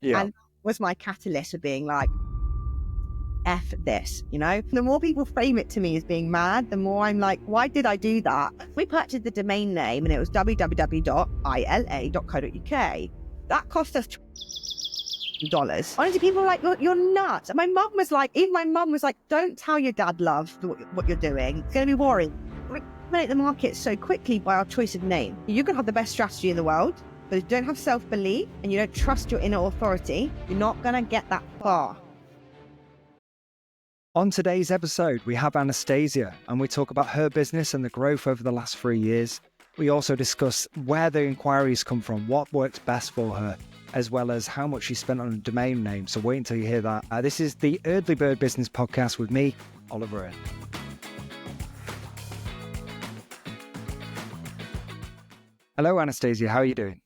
Yeah. And that was my catalyst for being like, F this, The more people frame it to me as being mad, the more I'm like, why did I do that? We purchased the domain name and it was www.ila.co.uk. That cost us $20. Honestly, people were like, you're nuts. And my mum was like, don't tell your dad, love, what you're doing. It's going to be boring. We dominate the market so quickly by our choice of name. You can have the best strategy in the world, but if you don't have self-belief and you don't trust your inner authority, you're not going to get that far. On today's episode, we have Anastasia, and we talk about her business and the growth over the last 3 years. We also discuss where the inquiries come from, what works best for her, as well as how much she spent on a domain name. So wait until you hear that. This is the Eardley Bird Business Podcast with me, Oliver Eardley. Hello, Anastasia. How are you doing?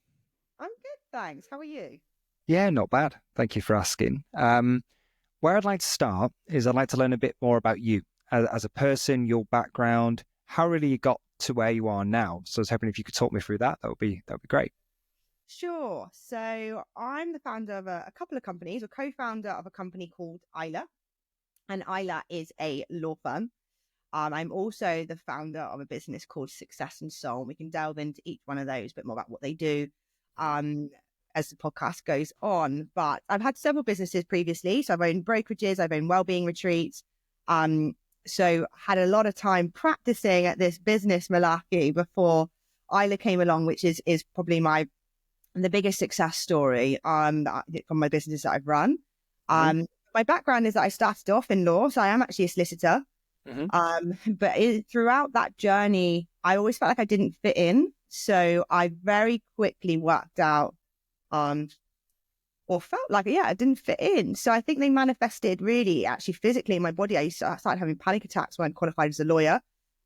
I'm good, thanks. How are you? Yeah, not bad. Thank you for asking. Where I'd like to start is I'd like to learn a bit more about you as a person, your background, how really you got to where you are now. So I was hoping if you could talk me through that, that would be great. Sure. So I'm the founder of a couple of companies, a co-founder of a company called ILA, and ILA is a law firm. I'm also the founder of a business called Success and Soul. We can delve into each one of those a bit more about what they do as the podcast goes on. But I've had several businesses previously. So I've owned brokerages, I've owned wellbeing retreats. So had a lot of time practicing at this business malarkey before ILA came along, which is probably the biggest success story from my business that I've run. My background is that I started off in law, so I am actually a solicitor. But throughout that journey, I always felt like I didn't fit in. So I very quickly worked out or felt like, I didn't fit in. So I think they manifested really actually physically in my body. I started having panic attacks when I qualified as a lawyer.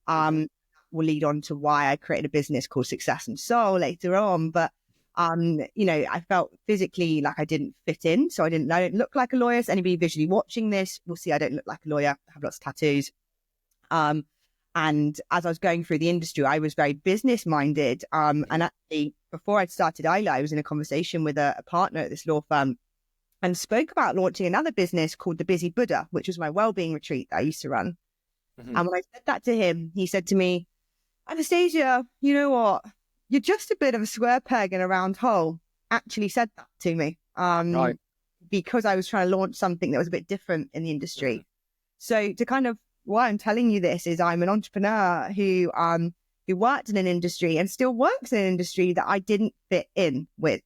Will lead on to why I created a business called Success and Soul later on. But, I felt physically like I didn't fit in. So I don't look like a lawyer. So anybody visually watching this will see I don't look like a lawyer. I have lots of tattoos. And as I was going through the industry, I was very business minded. And actually, before I'd started ILA, I was in a conversation with a partner at this law firm and spoke about launching another business called the Busy Buddha, which was my wellbeing retreat that I used to run. And when I said that to him, he said to me, Anastasia, you know what? You're just a bit of a square peg in a round hole. Actually said that to me because I was trying to launch something that was a bit different in the industry. So to kind of why I'm telling you this is I'm an entrepreneur who worked in an industry and still works in an industry that I didn't fit in with.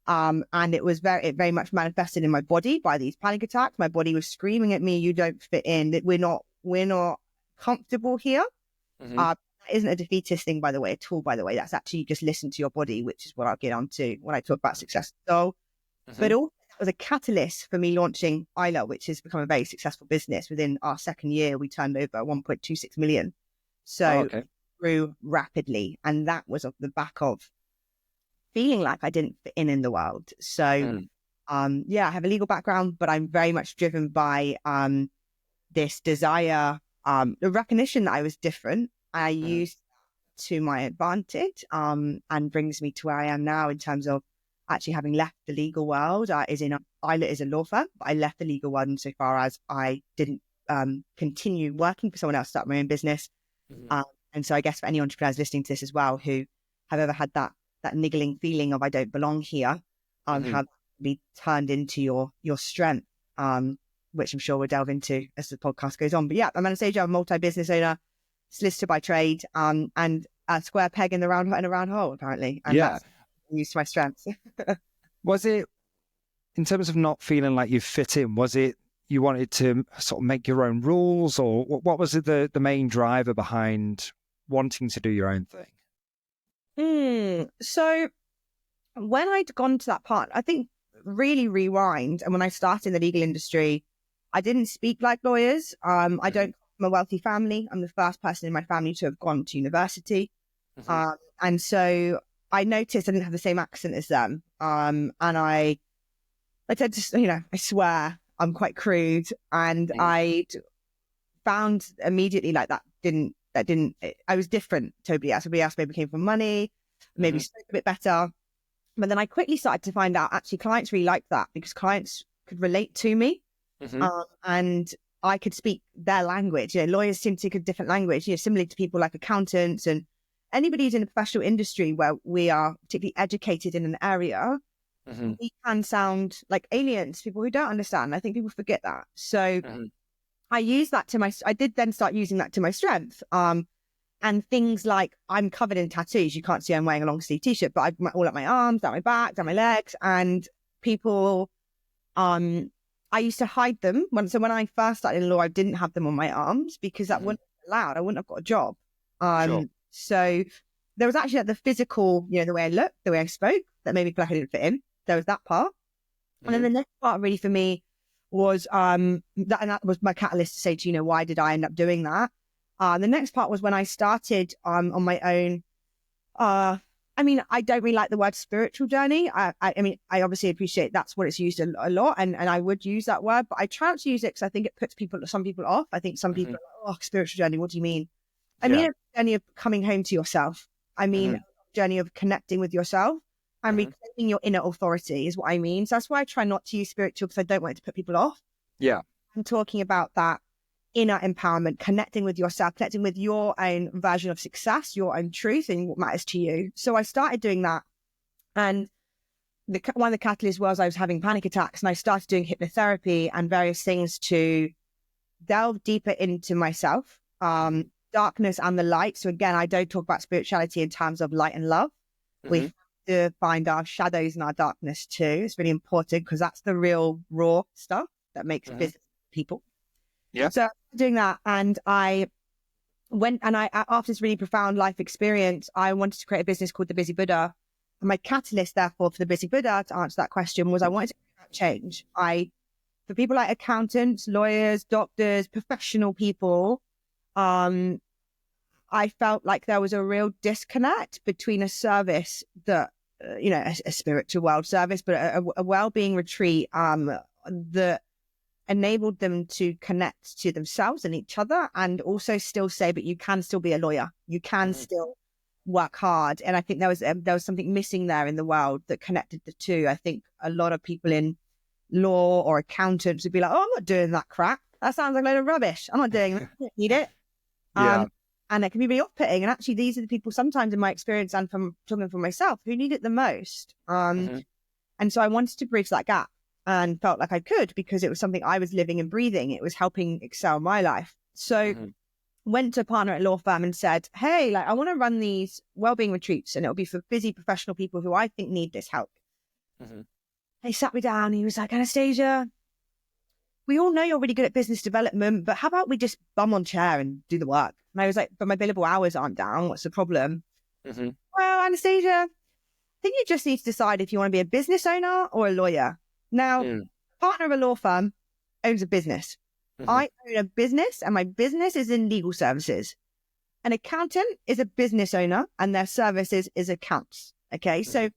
And it was very much manifested in my body by these panic attacks. My body was screaming at me, you don't fit in, we're not comfortable here. That isn't a defeatist thing, by the way. That's actually just listen to your body, which is what I'll get onto when I talk about success. So, but also that was a catalyst for me launching ILA, which has become a very successful business. Within our second year, we turned over 1.26 million. So it grew rapidly. And that was off the back of feeling like I didn't fit in the world. So, I have a legal background, but I'm very much driven by this desire, the recognition that I was different. I used to my advantage and brings me to where I am now in terms of actually having left the legal world. ILA is a law firm, but I left the legal world insofar as I didn't continue working for someone else, start my own business. And so I guess for any entrepreneurs listening to this as well who have ever had that niggling feeling of I don't belong here, how that be turned into your strength, which I'm sure we'll delve into as the podcast goes on. But yeah, I'm Anastasia, I'm a multi-business owner, solicitor by trade, and a square peg in a round hole, apparently. And that's used to my strengths. Was it, in terms of not feeling like you fit in, was it you wanted to sort of make your own rules, or what was it the main driver behind wanting to do your own thing? So when I'd gone to that part, I think really rewind. And when I started in the legal industry, I didn't speak like lawyers. I don't come from a wealthy family. I'm the first person in my family to have gone to university. And so I noticed I didn't have the same accent as them. And I tend to, I swear I'm quite crude. And I found immediately like I was different to everybody else. Everybody else maybe came from money, maybe spoke a bit better. But then I quickly started to find out actually clients really liked that because clients could relate to me, and I could speak their language. Lawyers seem to speak a different language, similarly to people like accountants and anybody who's in a professional industry where we are particularly educated in an area. We can sound like aliens, people who don't understand. I think people forget that. So I use that I did then start using that to my strength. And things like I'm covered in tattoos. You can't see I'm wearing a long sleeve t-shirt, but I'm all up my arms, down my back, down my legs. And people, I used to hide them. So when I first started in law, I didn't have them on my arms because that wouldn't be allowed. I wouldn't have got a job. Sure. So there was actually the physical, the way I looked, the way I spoke, that made me feel like I didn't fit in. There was that part. And then the next part really for me was, that was my catalyst to say to, why did I end up doing that? The next part was when I started on my own. I don't really like the word spiritual journey. I obviously appreciate that's what it's used a lot, and I would use that word, but I try not to use it because I think it puts some people off. I think some people are like, oh, spiritual journey, what do you mean? I mean a journey of coming home to yourself. I mean a journey of connecting with yourself and reclaiming your inner authority is what I mean. So that's why I try not to use spiritual, because I don't want it to put people off. Yeah. I'm talking about that inner empowerment, connecting with yourself, connecting with your own version of success, your own truth and what matters to you. So I started doing that. And one of the catalysts was I was having panic attacks, and I started doing hypnotherapy and various things to delve deeper into myself, darkness and the light. So again, I don't talk about spirituality in terms of light and love. We have to find our shadows and our darkness too. It's really important because that's the real raw stuff that makes business people. Yeah. So doing that, and I went, and after this really profound life experience, I wanted to create a business called the Busy Buddha. And my catalyst, therefore, for the Busy Buddha, to answer that question, was I wanted to create change. For people like accountants, lawyers, doctors, professional people, I felt like there was a real disconnect between a service that, a spiritual world service, but a well-being retreat that enabled them to connect to themselves and each other, and also still say, but you can still be a lawyer. You can still work hard. And I think there was something missing there in the world that connected the two. I think a lot of people in law or accountants would be like, oh, I'm not doing that crap. That sounds like a load of rubbish. I'm not doing it. I don't need it. And it can be really off-putting. And actually, these are the people sometimes in my experience and from talking for myself who need it the most. And so I wanted to bridge that gap, and felt like I could because it was something I was living and breathing. It was helping excel my life. So went to a partner at a law firm and said, hey, I want to run these wellbeing retreats, and it'll be for busy professional people who I think need this help. He sat me down. He was like, Anastasia, we all know you're really good at business development, but how about we just bum on chair and do the work? And I was like, but my billable hours aren't down. What's the problem? Well, Anastasia, I think you just need to decide if you want to be a business owner or a lawyer. Now, partner of a law firm owns a business. I own a business, and my business is in legal services. An accountant is a business owner, and their services is accounts. Okay. So,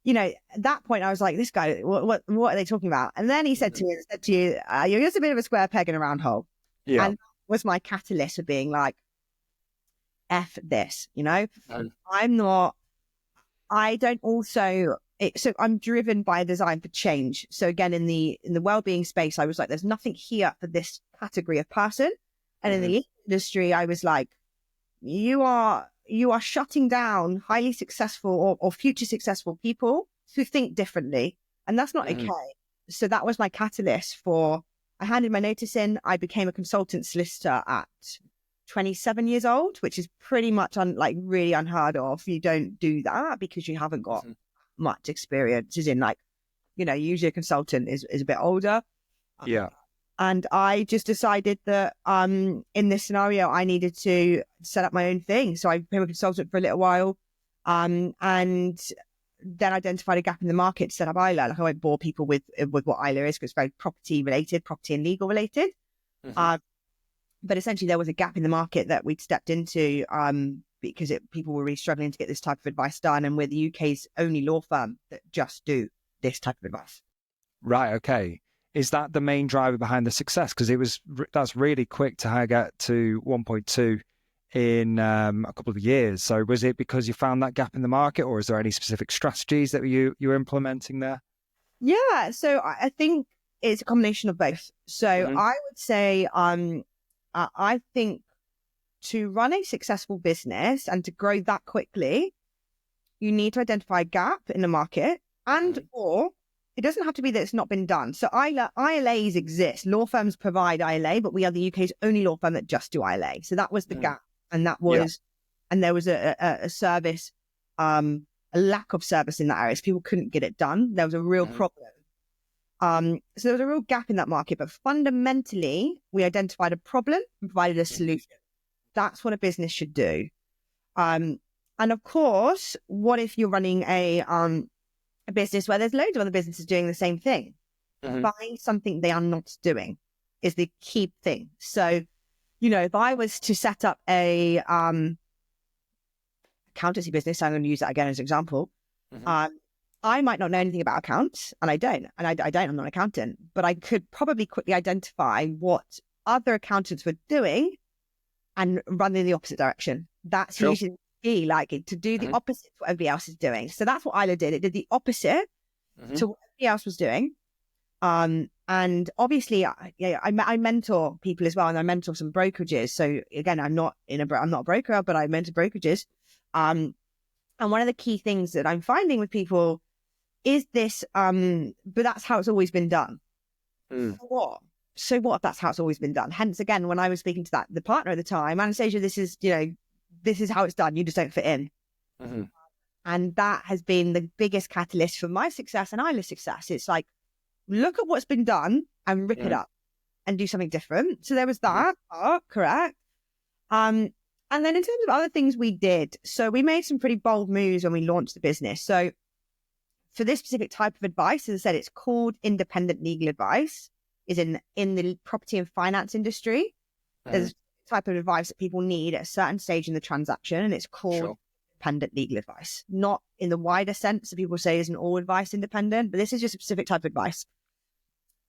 at that point I was like, this guy, what are they talking about? And then he said to me, you're just a bit of a square peg in a round hole. Yeah. And that was my catalyst of being like, F this, so I'm driven by a design for change. So again, in the well-being space, I was like, there's nothing here for this category of person. And in the industry, I was like, you are shutting down highly successful or future successful people who think differently. And that's not okay. So that was my catalyst I handed my notice in. I became a consultant solicitor at 27 years old, which is pretty much really unheard of. You don't do that because you haven't got much experience, as in usually a consultant is a bit older. Yeah. And I just decided that in this scenario, I needed to set up my own thing. So I became a consultant for a little while, and then identified a gap in the market to set up ILA. I won't bore people with what ILA is because it's very property and legal related. But essentially there was a gap in the market that we'd stepped into because people were really struggling to get this type of advice done. And we're the UK's only law firm that just do this type of advice. Right. Okay. Is that the main driver behind the success? Because that's really quick to get to 1.2 in a couple of years. So was it because you found that gap in the market, or is there any specific strategies that you're implementing there? Yeah, so I think it's a combination of both. So I would say I think to run a successful business and to grow that quickly, you need to identify a gap in the market, and or it doesn't have to be that it's not been done. So ILAs exist. Law firms provide ILA, but we are the UK's only law firm that just do ILA. So that was the gap. And that was, and there was a service, a lack of service in that area. So people couldn't get it done. There was a real problem. So there was a real gap in that market, but fundamentally we identified a problem and provided a solution. That's what a business should do. And of course, what if you're running a business where there's loads of other businesses doing the same thing? Find something they are not doing is the key thing. So, if I was to set up a accountancy business, I'm going to use that again as an example. I might not know anything about accounts, and I don't. I'm not an accountant, but I could probably quickly identify what other accountants were doing and run in the opposite direction. That's usually the key, like to do the opposite to what everybody else is doing. So that's what ILA did. It did the opposite to what everybody else was doing. And obviously, I mentor people as well, and I mentor some brokerages. So again, I'm not a broker, but I mentor brokerages. And one of the key things that I'm finding with people is this, but that's how it's always been done. So what if that's how it's always been done? Hence, again, when I was speaking to the partner at the time, Anastasia, this is how it's done. You just don't fit in. And that has been the biggest catalyst for my success and Isla's success. It's like, look at what's been done and rip it up and do something different. So there was that part, correct. And then in terms of other things we did, so we made some pretty bold moves when we launched the business. So for this specific type of advice, as I said, it's called independent legal advice, is in the property and finance industry. There's a type of advice that people need at a certain stage in the transaction, and it's called independent legal advice. Not in the wider sense that people say isn't all advice independent, but this is just a specific type of advice.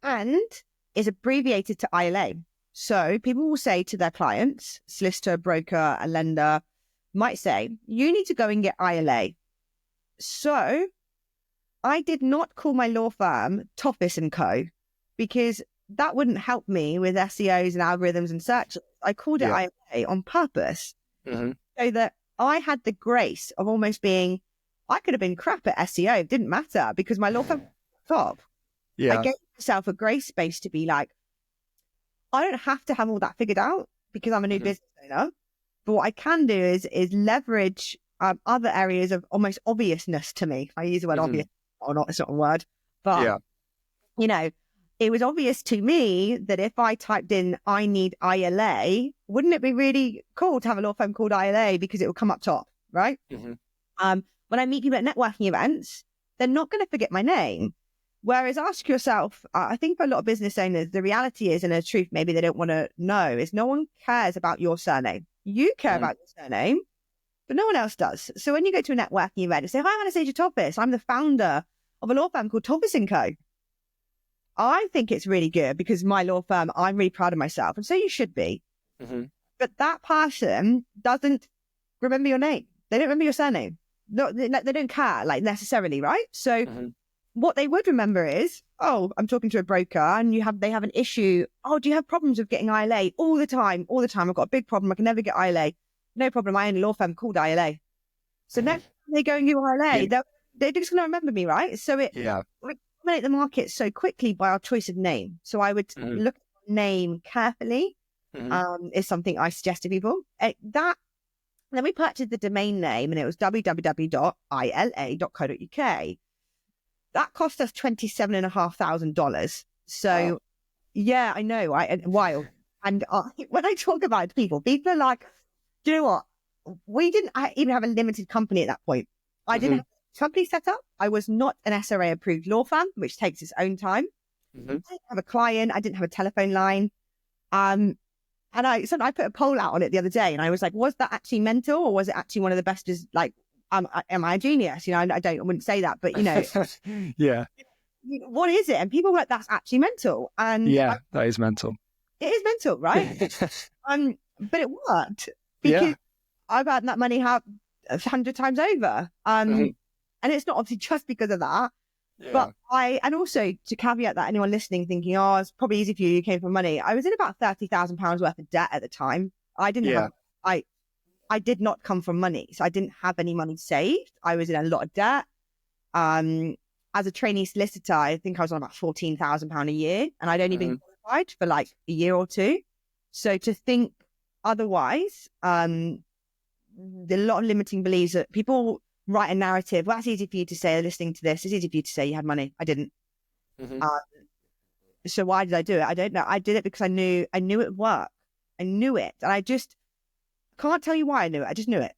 And is abbreviated to ILA. So people will say to their clients, solicitor, broker, a lender, might say, you need to go and get ILA. So I did not call my law firm Ttofis & Co. because that wouldn't help me with SEOs and algorithms and search. I called it ILA on purpose so that I had the grace of almost being, I could have been crap at SEO. It didn't matter because my law firm was top. I gave myself a grace space to be like, I don't have to have all that figured out because I'm a new business owner. But what I can do is leverage other areas of almost obviousness to me. I use the word obvious or not, it's not a word. But, it was obvious to me that if I typed in, I need ILA, wouldn't it be really cool to have a law firm called ILA because it will come up top, right? When I meet people at networking events, they're not going to forget my name. Whereas ask yourself, I think for a lot of business owners, the reality is, and the truth maybe they don't want to know, is no one cares about your surname. You care about your surname, but no one else does. So when you go to a networking event and say, hi, Anastasia Ttofis, I'm the founder of a law firm called Ttofis & Co. I think it's really good because my law firm, I'm really proud of myself. And so you should be. But that person doesn't remember your name. They don't remember your surname. No, they don't care, like, necessarily, right? So what they would remember is, oh, I'm talking to a broker and they have an issue. Oh, do you have problems with getting ILA? All the time. I've got a big problem. I can never get ILA. No problem. I own a law firm called ILA. So next time they go and get ILA, they're just going to remember me, right? So we dominate the market so quickly by our choice of name. So I would look at the name carefully, is something I suggest to people. Then we purchased the domain name and it was www.ila.co.uk. That cost us $27,500. So, I know, wild. And when I talk about it to people are like, do you know what? We didn't even have a limited company at that point. I didn't have a company set up. I was not an SRA approved law firm, which takes its own time. I didn't have a client. I didn't have a telephone line. And I put a poll out on it the other day and I was like, was that actually mental or was it actually one of the best? Like, am I a genius? I wouldn't say that, but what is it? And people were like, that's actually mental. And that is mental. It is mental, right? But it worked. because I've earned that money 100 times over. And it's not obviously just because of that. But and also to caveat that, anyone listening thinking, oh, it's probably easy for you came from money. I was in about £30,000 worth of debt at the time. I did not come from money. So I didn't have any money saved. I was in a lot of debt. As a trainee solicitor, I think I was on about £14,000 a year, and I'd only been qualified for like a year or two. So to think otherwise, there are a lot of limiting beliefs that people write a narrative. Well, that's easy for you to say, listening to this. It's easy for you to say you had money. I didn't. So why did I do it? I don't know. I did it because I knew it would work. I knew it. And I just can't tell you why I knew it. I just knew it.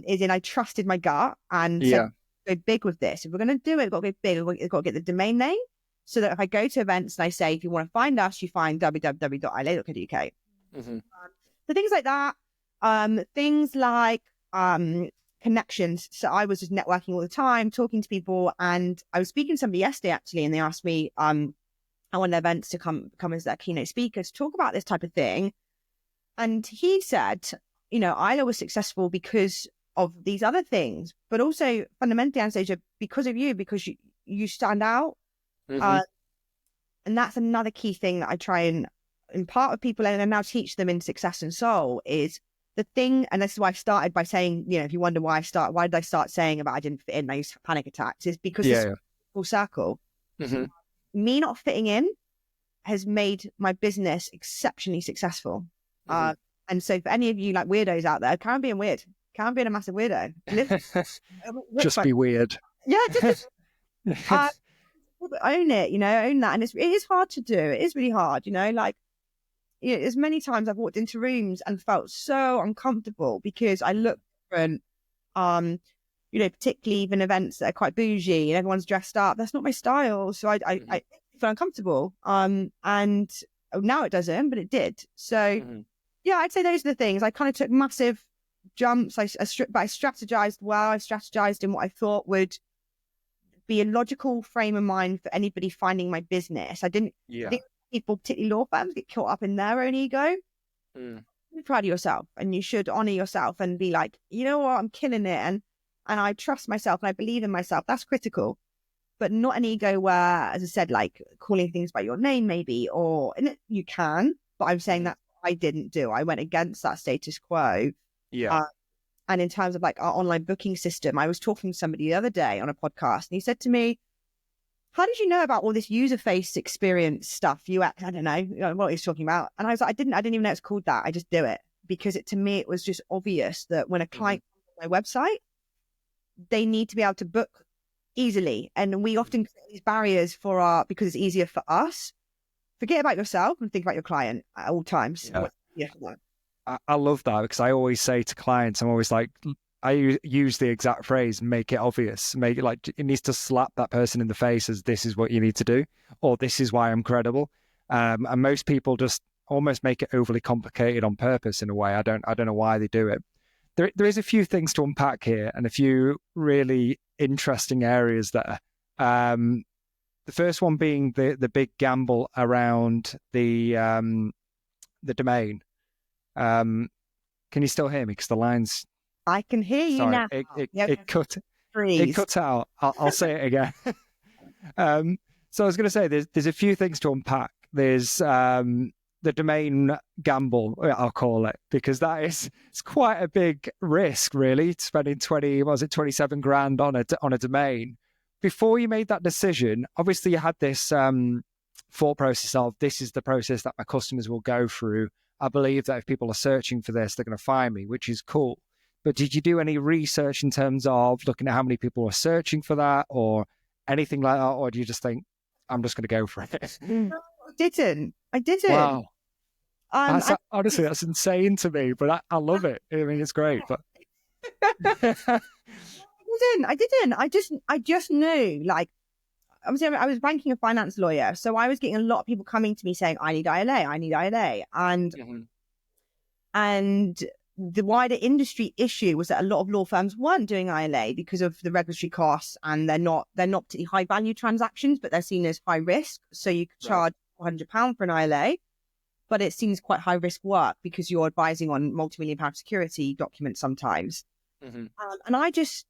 Is in I trusted my gut and said, go big with this. If we're going to do it, we've got to go big. We've got to get the domain name so that if I go to events and I say, if you want to find us, you find www.ila.co.uk. So things like that. Things like connections. So I was just networking all the time, talking to people, and I was speaking to somebody yesterday actually, and they asked me at one of their events to come as their keynote speaker to talk about this type of thing. And he said, ILA was successful because of these other things, but also fundamentally, Anastasia, because of you, because you stand out. And that's another key thing that I try and impart with people and now teach them in Success and Soul is the thing. And this is why I started by saying, if you wonder why did I start saying about I didn't fit in, I used to have panic attacks, is because it's full circle. Me not fitting in has made my business exceptionally successful. And so for any of you like weirdos out there, Karen being weird, Karen being a massive weirdo. Just be weird. Yeah, just own it, own that. And it is hard to do. It is really hard, as many times I've walked into rooms and felt so uncomfortable because I look different, particularly even events that are quite bougie and everyone's dressed up. That's not my style. So I feel uncomfortable. And now it doesn't, but it did. So I'd say those are the things. I kind of took massive jumps. But I strategized well. I strategized in what I thought would be a logical frame of mind for anybody finding my business. I think people, particularly law firms, get caught up in their own ego. Be proud of yourself, and you should honor yourself and be like, you know what, I'm killing it, and I trust myself and I believe in myself. That's critical, but not an ego where, as I said, like calling things by your name maybe, and you can, but I'm saying that I didn't do. I went against that status quo. And in terms of like our online booking system, I was talking to somebody the other day on a podcast, and he said to me, how did you know about all this user face experience stuff? I don't know what he's talking about. And I was like, I didn't even know it's called that. I just do it because to me, it was just obvious that when a client comes to my website, they need to be able to book easily. And we often create these barriers because it's easier for us. Forget about yourself and think about your client at all times. I love that because I always say to clients, I'm always like, I use the exact phrase, make it obvious, make it like it needs to slap that person in the face as this is what you need to do, or this is why I'm credible. And most people just almost make it overly complicated on purpose in a way. I don't know why they do it. There is a few things to unpack here and a few really interesting areas there. The first one being the big gamble around the domain. Can you still hear me? Because the line's... I can hear you now. It cut out. I'll say it again. So I was going to say there's a few things to unpack. There's the domain gamble, I'll call it, because it's quite a big risk, really, spending 27 grand on a domain. Before you made that decision, obviously you had this thought process of this is the process that my customers will go through. I believe that if people are searching for this, they're going to find me, which is cool. But did you do any research in terms of looking at how many people are searching for that or anything like that? Or do you just think, I'm just going to go for it? No, I didn't. Wow. Honestly, that's insane to me, but I love it. I mean, it's great, but... I didn't. I just knew, like, obviously I was banking and finance lawyer. So I was getting a lot of people coming to me saying, I need ILA. And the wider industry issue was that a lot of law firms weren't doing ILA because of the regulatory costs, and they're not particularly high value transactions, but they're seen as high risk. So you could charge £400 for an ILA. but it seems quite high risk work because you're advising on multi-million pound security documents sometimes. And I just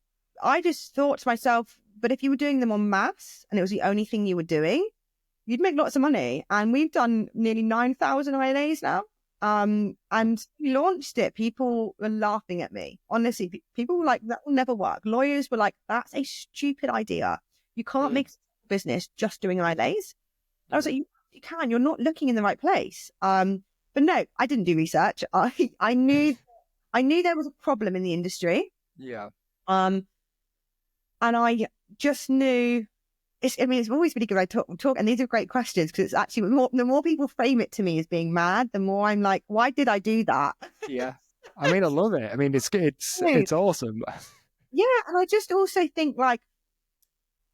thought to myself, but if you were doing them on maths and it was the only thing you were doing, you'd make lots of money. And we've done nearly 9,000 ILAs now. And we launched it. People were laughing at me. Honestly, people were like, that will never work. Lawyers were like, that's a stupid idea. You can't make a business just doing ILAs. I was like, you can. You're not looking in the right place. But no, I didn't do research. I knew there was a problem in the industry. Yeah. And I just knew. It's always really good. I talk, and these are great questions because it's actually the more people frame it to me as being mad, the more I'm like, why did I do that? Yeah. I mean, I love it. I mean, it's awesome. Yeah, and I just also think like,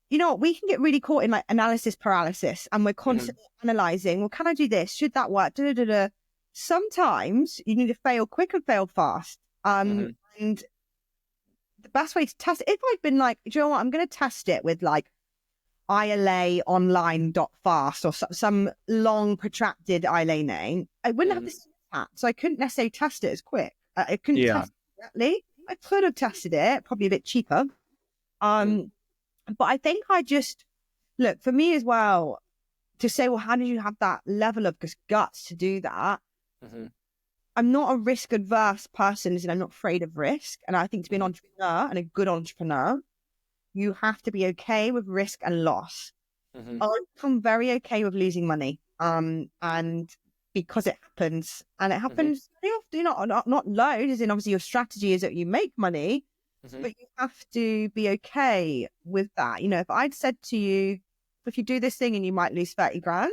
you know what, we can get really caught in like analysis paralysis, and we're constantly analyzing. Well, can I do this? Should that work? Sometimes you need to fail quick and fail fast. And the best way to test it, if I'd been like, do you know what, I'm going to test it with like ILA online.fast or some long protracted ILA name, I wouldn't have this impact. So I couldn't necessarily test it as quick. I couldn't test it correctly. I could have tested it, probably a bit cheaper. But I think I just, look, for me as well, to say, well, how did you have that level of just guts to do that? I'm not a risk adverse person, and I'm not afraid of risk. And I think to be an entrepreneur and a good entrepreneur, you have to be okay with risk and loss. I've become very okay with losing money. And because it happens, and it happens very often, not loads, as in obviously your strategy is that you make money, but you have to be okay with that. You know, if I'd said to you, if you do this thing and you might lose 30 grand,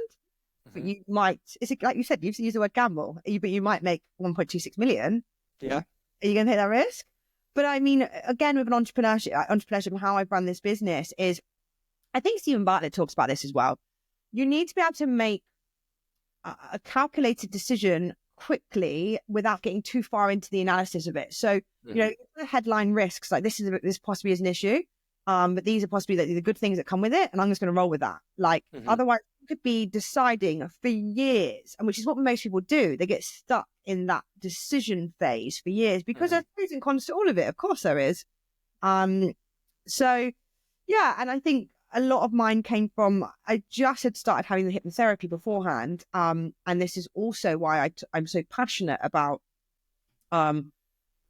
but you might, is it like you said, you've used the word gamble, but you might make 1.26 million. Yeah. Are you going to take that risk? But I mean, again, with an entrepreneurship and how I've run this business is, I think Stephen Bartlett talks about this as well. You need to be able to make a calculated decision quickly without getting too far into the analysis of it. So, you know, the headline risks, like this possibly is an issue, but these are possibly the good things that come with it, and I'm just going to roll with that. Like, otherwise, you could be deciding for years, and which is what most people do. They get stuck in that decision phase for years because there's pros and cons to all of it. Of course there is. So yeah, and I think a lot of mine came from, I just had started having the hypnotherapy beforehand. And this is also why I'm so passionate about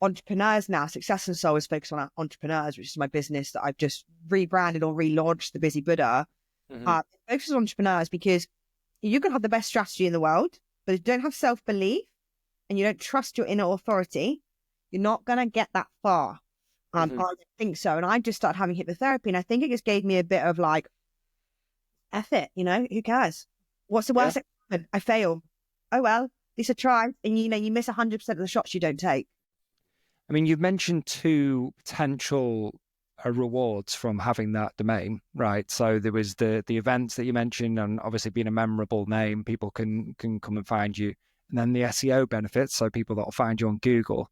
entrepreneurs now. Success and Soul is focused on entrepreneurs, which is my business that I've just rebranded or relaunched, the Busy Buddha. It focuses on entrepreneurs because you can have the best strategy in the world, but if you don't have self-belief and you don't trust your inner authority, you're not going to get that far. I don't think so. And I just started having hypnotherapy, and I think it just gave me a bit of like, F it, you know, who cares? What's the worst that can happen? I fail. Oh, well, at least I tried. And, you know, you miss 100% of the shots you don't take. I mean, you've mentioned two potential rewards from having that domain, right? So there was the events that you mentioned, and obviously being a memorable name, people can come and find you. And then the SEO benefits, so people that will find you on Google.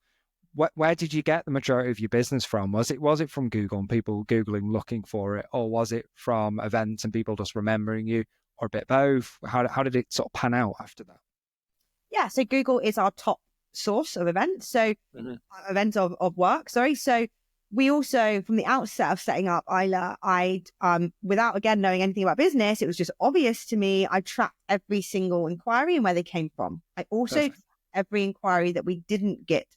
Where did you get the majority of your business from? Was it from Google and people Googling looking for it, or was it from events and people just remembering you, or a bit both? How did it sort of pan out after that? Yeah, so Google is our top source of events. So events of work, sorry. So we also, from the outset of setting up ILA, without again knowing anything about business, it was just obvious to me. I tracked every single inquiry and where they came from. I also tracked every inquiry that we didn't get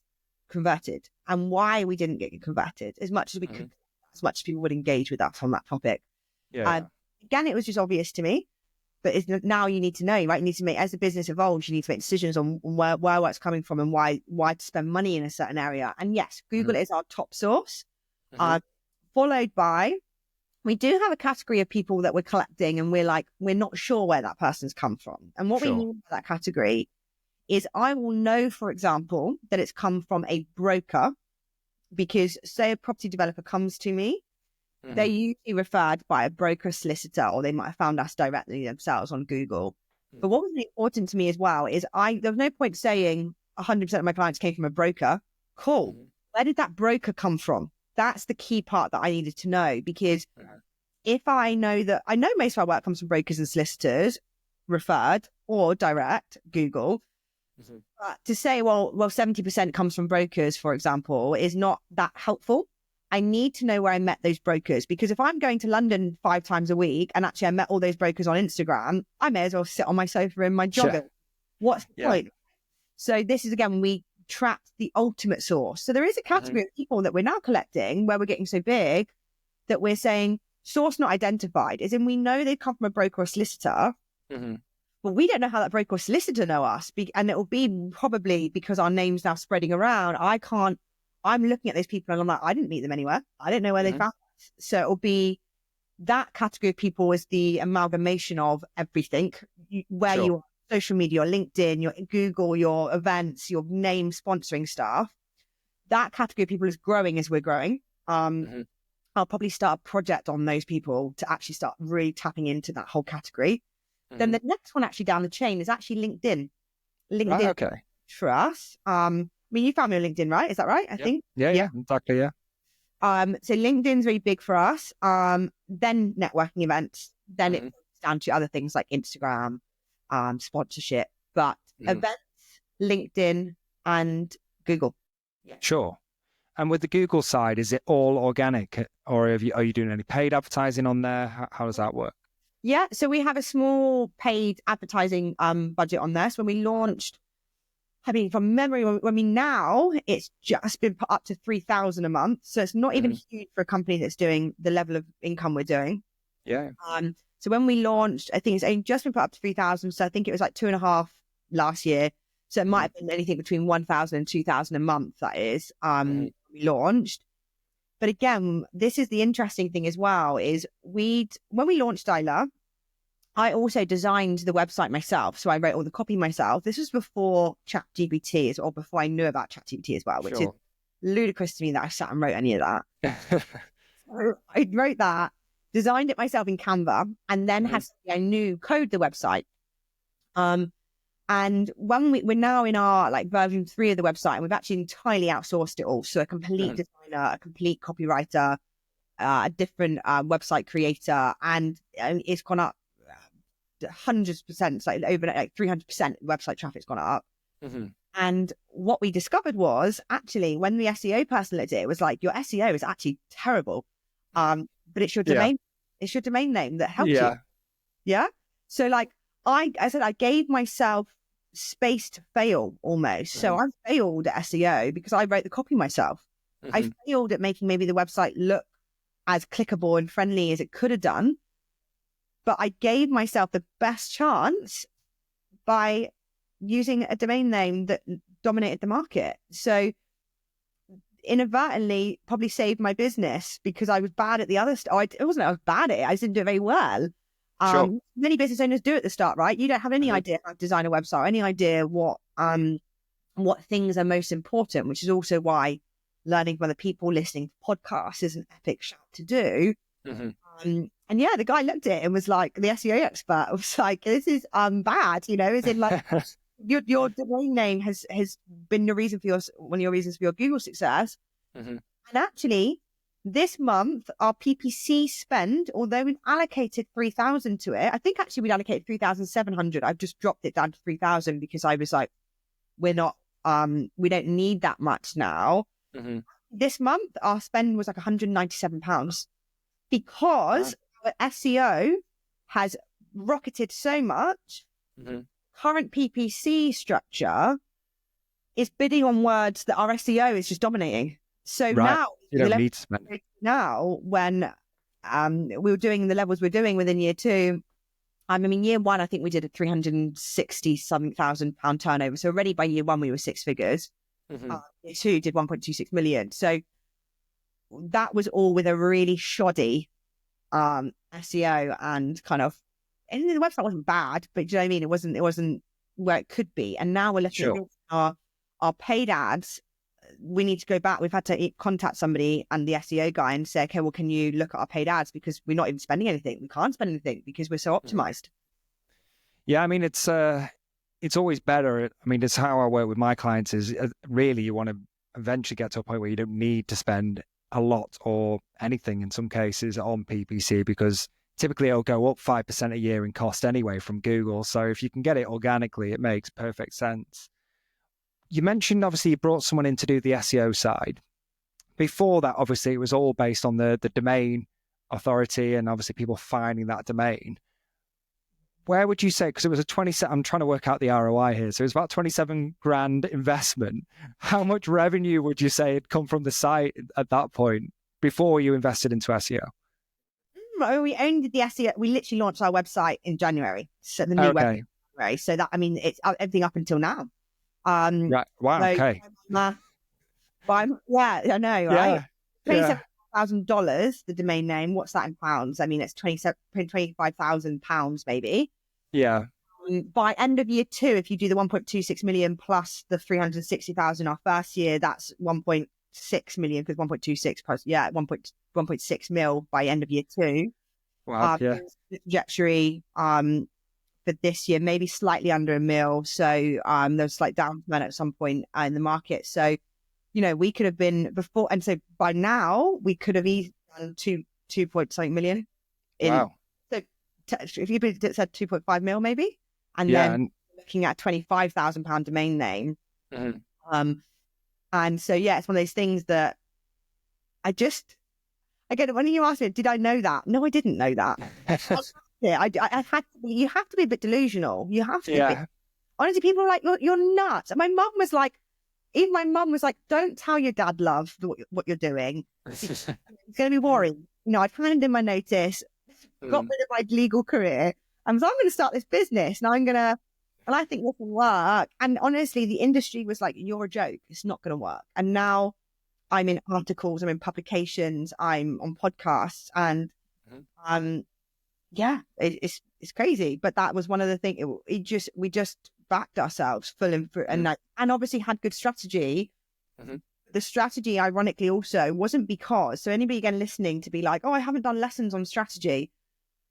converted and why we didn't get converted, as much as we could, as much as people would engage with us on that topic. Again, it was just obvious to me, but now you need to know, right? You need to make, as the business evolves, you need to make decisions on where work's coming from and why to spend money in a certain area. And yes, Google is our top source, followed by, we do have a category of people that we're collecting, and we're not sure where that person's come from. And what we mean by that category is, I will know, for example, that it's come from a broker, because say a property developer comes to me, they're usually referred by a broker, solicitor, or they might have found us directly themselves on Google. But what was important to me as well is there's no point saying 100% of my clients came from a broker. Cool. Where did that broker come from? That's the key part that I needed to know, because if I know most of our work comes from brokers and solicitors referred, or direct Google. But to say, well, 70% comes from brokers, for example, is not that helpful. I need to know where I met those brokers, because if I'm going to London 5 times a week and actually I met all those brokers on Instagram, I may as well sit on my sofa in my jogger. Sure. What's the point? So this is, again, when we track the ultimate source. So there is a category of people that we're now collecting where we're getting so big that we're saying source not identified, as in we know they come from a broker or solicitor, but we don't know how that broker or solicitor know us. And it will be probably because our name's now spreading around. I'm looking at those people and I'm like, I didn't meet them anywhere. I don't know where they found us. So it will be that category of people is the amalgamation of everything, where you are, social media, your LinkedIn, your Google, your events, your name sponsoring stuff. That category of people is growing as we're growing. I'll probably start a project on those people to actually start really tapping into that whole category. Then the next one actually down the chain is actually LinkedIn. LinkedIn for us. I mean, you found me on LinkedIn, right? Is that right? I think. Yeah, exactly. Yeah. So LinkedIn's very big for us. Then networking events. Then it comes down to other things like Instagram, sponsorship, but events, LinkedIn, and Google. Yeah. Sure. And with the Google side, is it all organic, or are you doing any paid advertising on there? How does that work? Yeah, so we have a small paid advertising budget on there. So when we launched, I mean, from memory, now it's just been put up to 3,000 a month. So it's not even huge for a company that's doing the level of income we're doing. Yeah. So when we launched, I think it's only just been put up to 3,000. So I think it was like 2.5 last year. So it might have been anything between 1,000 and 2,000 a month. That is, we launched. But again, this is the interesting thing as well, is when we launched ILA, I also designed the website myself. So I wrote all the copy myself. This was before ChatGPT, or before I knew about ChatGPT as well, which is ludicrous to me that I sat and wrote any of that. So I wrote that, designed it myself in Canva, and then had I knew code the website. And when we're now in our version 3 of the website, and we've actually entirely outsourced it all. So a complete designer, a complete copywriter, a different website creator, and it's gone up hundreds of percent, over 300% website traffic's gone up. And what we discovered was actually when the SEO person looked at it, was like, your SEO is actually terrible. But it's your domain, it's your domain name that helps you. Yeah. So I said, I gave myself space to fail almost. So I failed at SEO because I wrote the copy myself. I failed at making maybe the website look as clickable and friendly as it could have done. But I gave myself the best chance by using a domain name that dominated the market. So inadvertently probably saved my business because I was bad at the other stuff. It wasn't that I was bad at it. I just didn't do it very well. Many business owners do at the start, right? You don't have any idea how to design a website, any idea what things are most important, which is also why learning from other people, listening to podcasts is an epic shout to do. And yeah, the guy looked at it and was like, the SEO expert was like, this is bad, as in your domain name has been the reason for one of your reasons for your Google success. And actually, this month, our PPC spend, although we've allocated 3,000 to it, I think actually we'd allocated 3,700. I've just dropped it down to 3,000 because I was like, we don't need that much now. This month, our spend was like £197 because our SEO has rocketed so much. Current PPC structure is bidding on words that our SEO is just dominating. So now you don't need to spend. Now, when we were doing the levels we're doing within year 2, I mean, year 1, I think we did a 360-something thousand pound turnover. So already by year 1, we were 6 figures. Year 2 did 1.26 million. So that was all with a really shoddy SEO and kind of, and the website wasn't bad, but do you know what I mean? It wasn't where it could be. And now we're looking at our paid ads. We need to go back. We've had to contact somebody and the SEO guy and say, okay, well, can you look at our paid ads? Because we're not even spending anything. We can't spend anything because we're so optimized. Yeah, I mean, it's always better. I mean, it's how I work with my clients is really you want to eventually get to a point where you don't need to spend a lot or anything in some cases on PPC because typically it'll go up 5% a year in cost anyway from Google. So if you can get it organically, it makes perfect sense. You mentioned, obviously, you brought someone in to do the SEO side. Before that, obviously, it was all based on the domain authority and obviously people finding that domain. Where would you say, because it was I'm trying to work out the ROI here. So it's about 27 grand investment. How much revenue would you say had come from the site at that point before you invested into SEO? We only did the SEO. We literally launched our website in January. So the new website. Right. So that, I mean, it's everything up until now. Right. Wow. So, okay. Yeah, I know, right? Yeah. $27,000, the domain name. What's that in pounds? I mean, it's 25,000 pounds, maybe. Yeah. By end of year 2, if you do the 1.26 million plus the 360,000 our first year, that's 1.6 million, because 1.26 plus, 1.6 mil by end of year 2. Wow. The trajectory for this year, maybe slightly under a mil. So there's slight down at some point in the market. So, you know, we could have been before, and so by now we could have easily done 2 point something million. Wow. So if you said 2.5 mil maybe, and then looking at £25,000 domain name. Mm-hmm. And so, yeah, it's one of those things that again, when you asked me, did I know that? No, I didn't know that. I had to be, you have to be a bit delusional. You have to be. Honestly, people are like, you're nuts. And my mum was like, don't tell your dad, love, what you're doing. It's going to be boring. You know, I'd handed in my notice, got rid of my legal career. And so I'm going to start this business and I think this will work. And honestly, the industry was like, you're a joke. It's not going to work. And now I'm in articles, I'm in publications, I'm on podcasts, and it's crazy. But that was one of the things. We just backed ourselves full and obviously had good strategy. Mm-hmm. The strategy, ironically, also wasn't because. So anybody again listening to be like, oh, I haven't done lessons on strategy.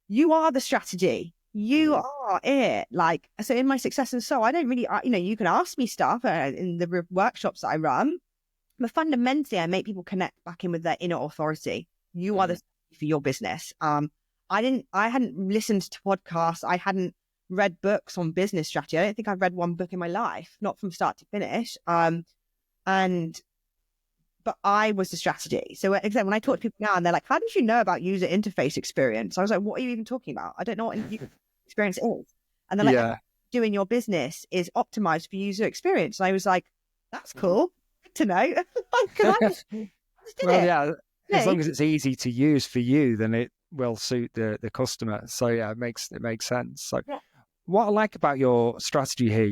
You are the strategy. You are it. Like, so in my Success and So, I don't really, you can ask me stuff in the workshops that I run, but fundamentally, I make people connect back in with their inner authority. You are the strategy for your business. I hadn't listened to podcasts. I hadn't read books on business strategy. I don't think I've read one book in my life, not from start to finish. But I was the strategy. So again, when I talk to people now and they're like, how did you know about user interface experience? I was like, what are you even talking about? I don't know what user experience is. And they're like, doing your business is optimized for user experience. And I was like, that's cool. Good to know. As long as it's easy to use for you, then it will suit the customer. So yeah, it makes sense. So what I like about your strategy here,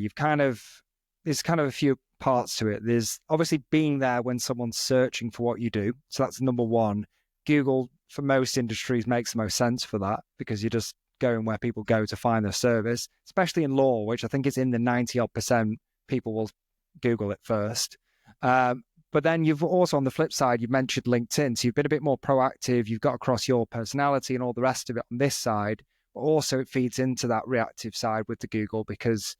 there's kind of a few parts to it. There's obviously being there when someone's searching for what you do. So that's number one. Google, for most industries, makes the most sense for that, because you're just going where people go to find their service, especially in law, which I think is in the 90% people will Google it first. But then you've also, on the flip side, you mentioned LinkedIn. So you've been a bit more proactive. You've got across your personality and all the rest of it on this side. But also it feeds into that reactive side with the Google, because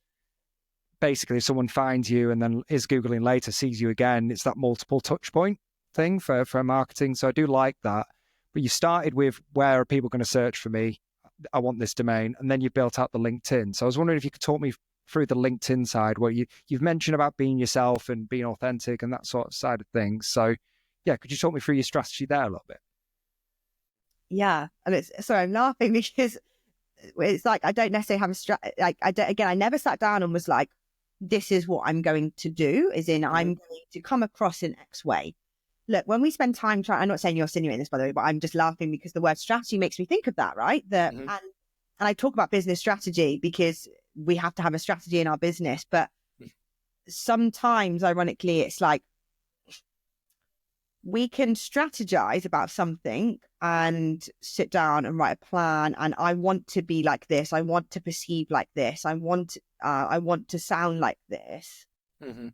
basically if someone finds you and then is Googling later, sees you again, it's that multiple touch point thing for marketing. So I do like that. But you started with, where are people going to search for me? I want this domain. And then you built out the LinkedIn. So I was wondering if you could talk me through the LinkedIn side, where you've mentioned about being yourself and being authentic and that sort of side of things. So yeah, could you talk me through your strategy there a little bit? Yeah. And I'm laughing because it's like, I don't necessarily have a strategy. Like, I never sat down and was like, this is what I'm going to do, as in I'm going to come across in X way. Look, when we spend time I'm not saying you're insinuating this, by the way, but I'm just laughing because the word strategy makes me think of that, right? And I talk about business strategy because we have to have a strategy in our business. But sometimes, ironically, it's like we can strategize about something and sit down and write a plan. And I want to be like this. I want to perceive like this. I want to sound like this. Mm-hmm.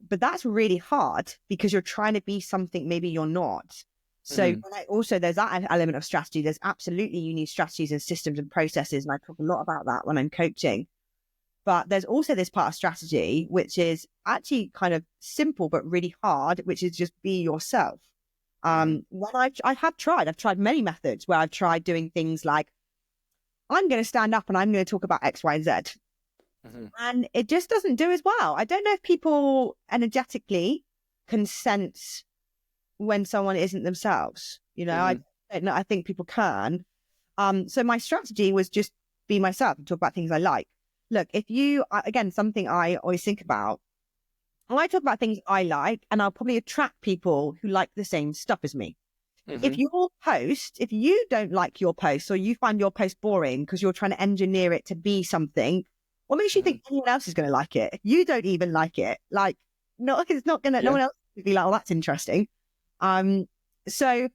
But that's really hard because you're trying to be something maybe you're not. So also there's that element of strategy. There's absolutely, you need strategies and systems and processes. And I talk a lot about that when I'm coaching. But there's also this part of strategy, which is actually kind of simple, but really hard, which is just be yourself. When I've tried many methods where I've tried doing things like, I'm going to stand up and I'm going to talk about X, Y, and Z. And it just doesn't do as well. I don't know if people energetically can sense when someone isn't themselves. I don't know. I think people can. So my strategy was just be myself and talk about things I like. Look, again, something I always think about, I talk about things I like, and I'll probably attract people who like the same stuff as me. If you don't like your post, or you find your post boring because you're trying to engineer it to be something, what makes you think anyone else is going to like it? If you don't even like it, no, it's not going to, no one else will be like, oh, that's interesting. So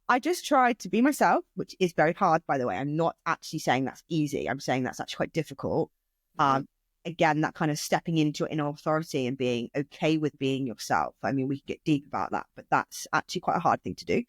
I just tried to be myself, which is very hard, by the way. I'm not actually saying that's easy. I'm saying that's actually quite difficult. Again, that kind of stepping into your inner authority and being okay with being yourself. I mean, we can get deep about that, but that's actually quite a hard thing to do.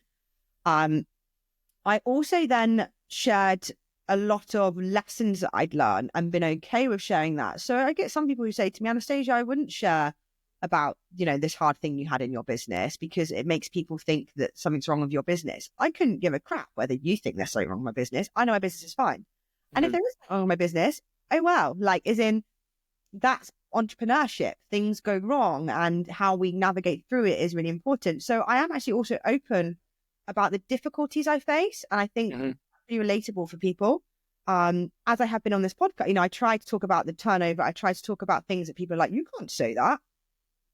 I also then shared a lot of lessons that I'd learned and been okay with sharing that. So I get some people who say to me, Anastasia, I wouldn't share about, this hard thing you had in your business because it makes people think that something's wrong with your business. I couldn't give a crap whether you think there's something wrong with my business. I know my business is fine. And if there is something wrong with my business, oh well, that's entrepreneurship. Things go wrong, and how we navigate through it is really important. So I am actually also open about the difficulties I face, and I think pretty relatable for people. As I have been on this podcast, I try to talk about the turnover. I try to talk about things that people are like, you can't say that.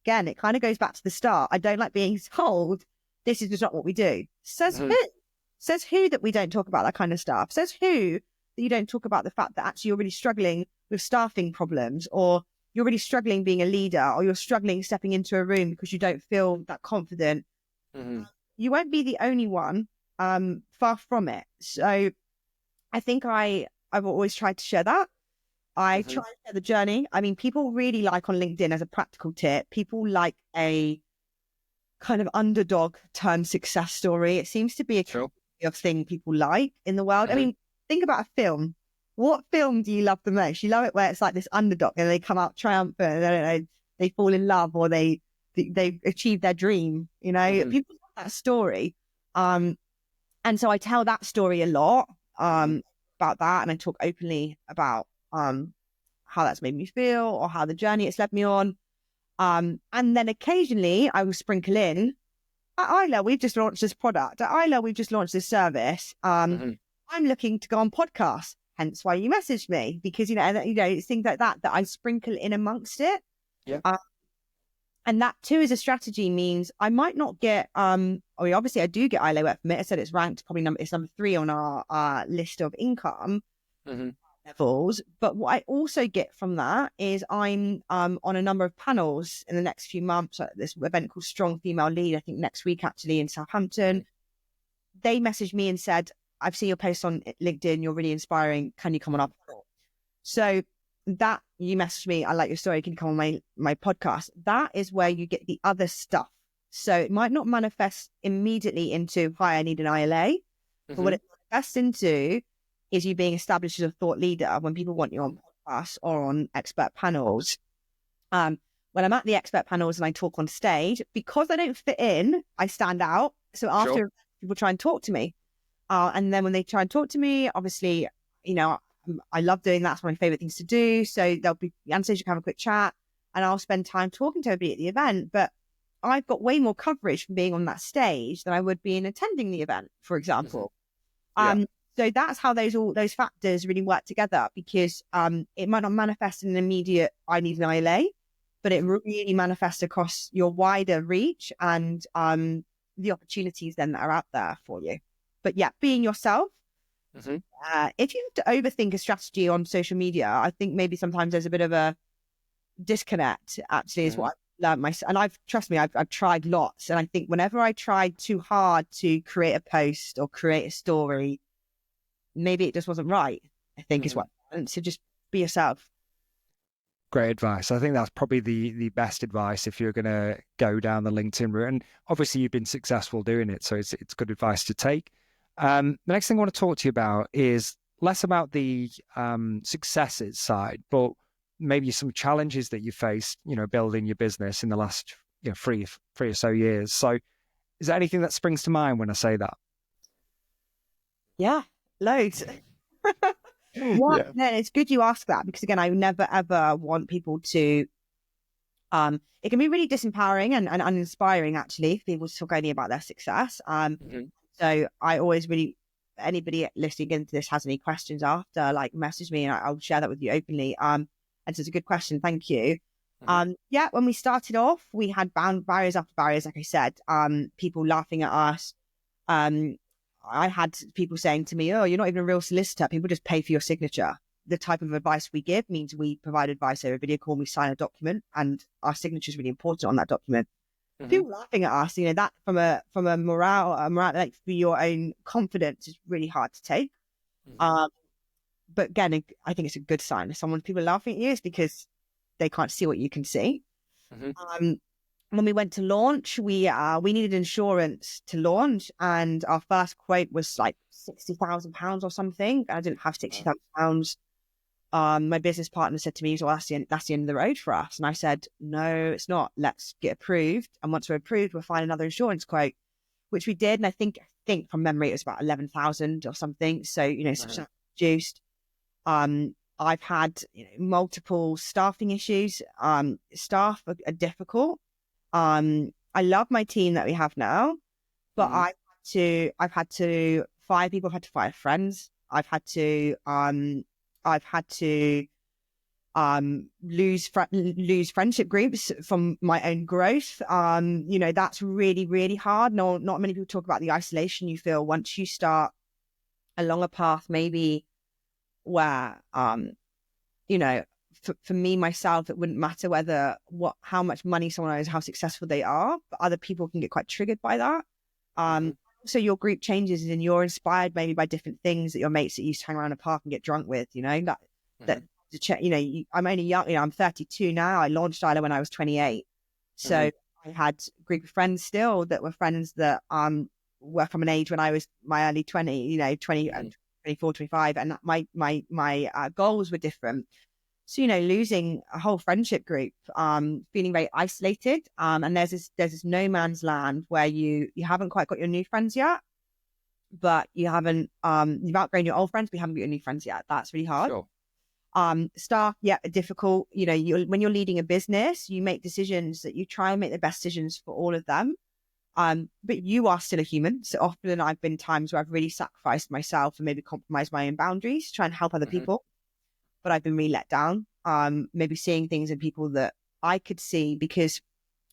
Again, it kind of goes back to the start. I don't like being told this is just not what we do. Says who? Says who that we don't talk about that kind of stuff? Says who that you don't talk about the fact that actually you're really struggling with staffing problems, or you're really struggling being a leader, or you're struggling stepping into a room because you don't feel that confident. You won't be the only one, far from it. So I think I've always tried to share that. I try to share the journey. I mean, people really like on LinkedIn, as a practical tip, people like a kind of underdog turned success story. It seems to be a kind of thing people like in the world. I mean, think about a film. What film do you love the most? You love it where it's like this underdog and they come out triumphant and they fall in love, or they achieve their dream. People love that story. And so I tell that story a lot about that, and I talk openly about how that's made me feel, or how the journey it's led me on. And then occasionally I will sprinkle in, at ILA, we've just launched this product. At ILA, we've just launched this service. I'm looking to go on podcasts, hence why you messaged me, because, it's things like that I sprinkle in amongst it. Yeah. And that too, as a strategy, means I might not get, obviously I do get ILA work from it. I said it's ranked probably number 3 on our list of income levels. But what I also get from that is I'm on a number of panels in the next few months at this event called Strong Female Lead, I think next week actually, in Southampton. They messaged me and said, I've seen your post on LinkedIn, you're really inspiring, can you come on our panel? So that, you messaged me, I like your story, can you come on my podcast? That is where you get the other stuff. So it might not manifest immediately into, hi, I need an ILA, but what it manifests into is you being established as a thought leader when people want you on podcasts or on expert panels. When I'm at the expert panels and I talk on stage, because I don't fit in, I stand out. So after people try and talk to me, and then when they try and talk to me, obviously, I love doing that. It's one of my favorite things to do. So they'll be, Anastasia can have a quick chat, and I'll spend time talking to everybody at the event. But I've got way more coverage from being on that stage than I would be in attending the event, for example. So that's how those factors really work together, because it might not manifest in an immediate, I need an ILA, but it really manifests across your wider reach and the opportunities then that are out there for you. But yeah, being yourself. If you have to overthink a strategy on social media, I think maybe sometimes there's a bit of a disconnect, actually, is what I've learned myself. And trust me, I've tried lots. And I think whenever I tried too hard to create a post or create a story, maybe it just wasn't right, I think is what. And so just be yourself. Great advice. I think that's probably the best advice if you're going to go down the LinkedIn route. And obviously you've been successful doing it, so it's good advice to take. The next thing I want to talk to you about is less about the successes side, but maybe some challenges that you faced, building your business in the last 3 or so years. So Is there anything that springs to mind when I say that? Yeah, loads. Yeah. No, it's good you ask that, because again, I never ever want people to. It can be really disempowering and uninspiring, actually, for people to talk only about their success. So I always really, anybody listening into this has any questions after, like, message me and I'll share that with you openly. And so it's a good question. Thank you. Yeah, when we started off, we had barriers after barriers, like I said, people laughing at us. I had people saying to me, "Oh, you're not even a real solicitor. People just pay for your signature." The type of advice we give means we provide advice over video call, we sign a document, and our signature is really important on that document. People laughing at us, that from a morale, like, for your own confidence, is really hard to take. But again, I think it's a good sign. If people laughing at you, is because they can't see what you can see. When we went to launch, we needed insurance to launch, and our first quote was like £60,000 or something. I didn't have £60,000. My business partner said to me, "Well, that's the end of the road for us." And I said, "No, it's not. Let's get approved. And once we're approved, we'll find another insurance quote," which we did. And I think from memory, it was about 11,000 or something. So, substantially reduced. I've had multiple staffing issues. Staff are difficult. I love my team that we have now, but I've had to fire people. I've had to fire friends. I've had to lose friendship groups from my own growth. That's really, really hard. No, not many people talk about the isolation you feel once you start along a path, maybe where, for me, myself, it wouldn't matter how much money someone owns, how successful they are, but other people can get quite triggered by that. So your group changes and you're inspired maybe by different things that your mates that used to hang around a park and get drunk with, I'm only young, I'm 32 now. I launched ILA when I was 28. So I had a group of friends still that were friends that were from an age when I was my early 20, 20 and 24, 25, and my goals were different. So, losing a whole friendship group, feeling very isolated. And there's this no man's land where you haven't quite got your new friends yet, but you haven't, you've outgrown your old friends, but you haven't got your new friends yet. That's really hard. Sure. Staff, yeah, difficult. When you're leading a business, you make decisions that you try and make the best decisions for all of them. But you are still a human. So often I've been times where I've really sacrificed myself and maybe compromised my own boundaries to try and help other people. But I've been really let down, maybe seeing things in people that I could see, because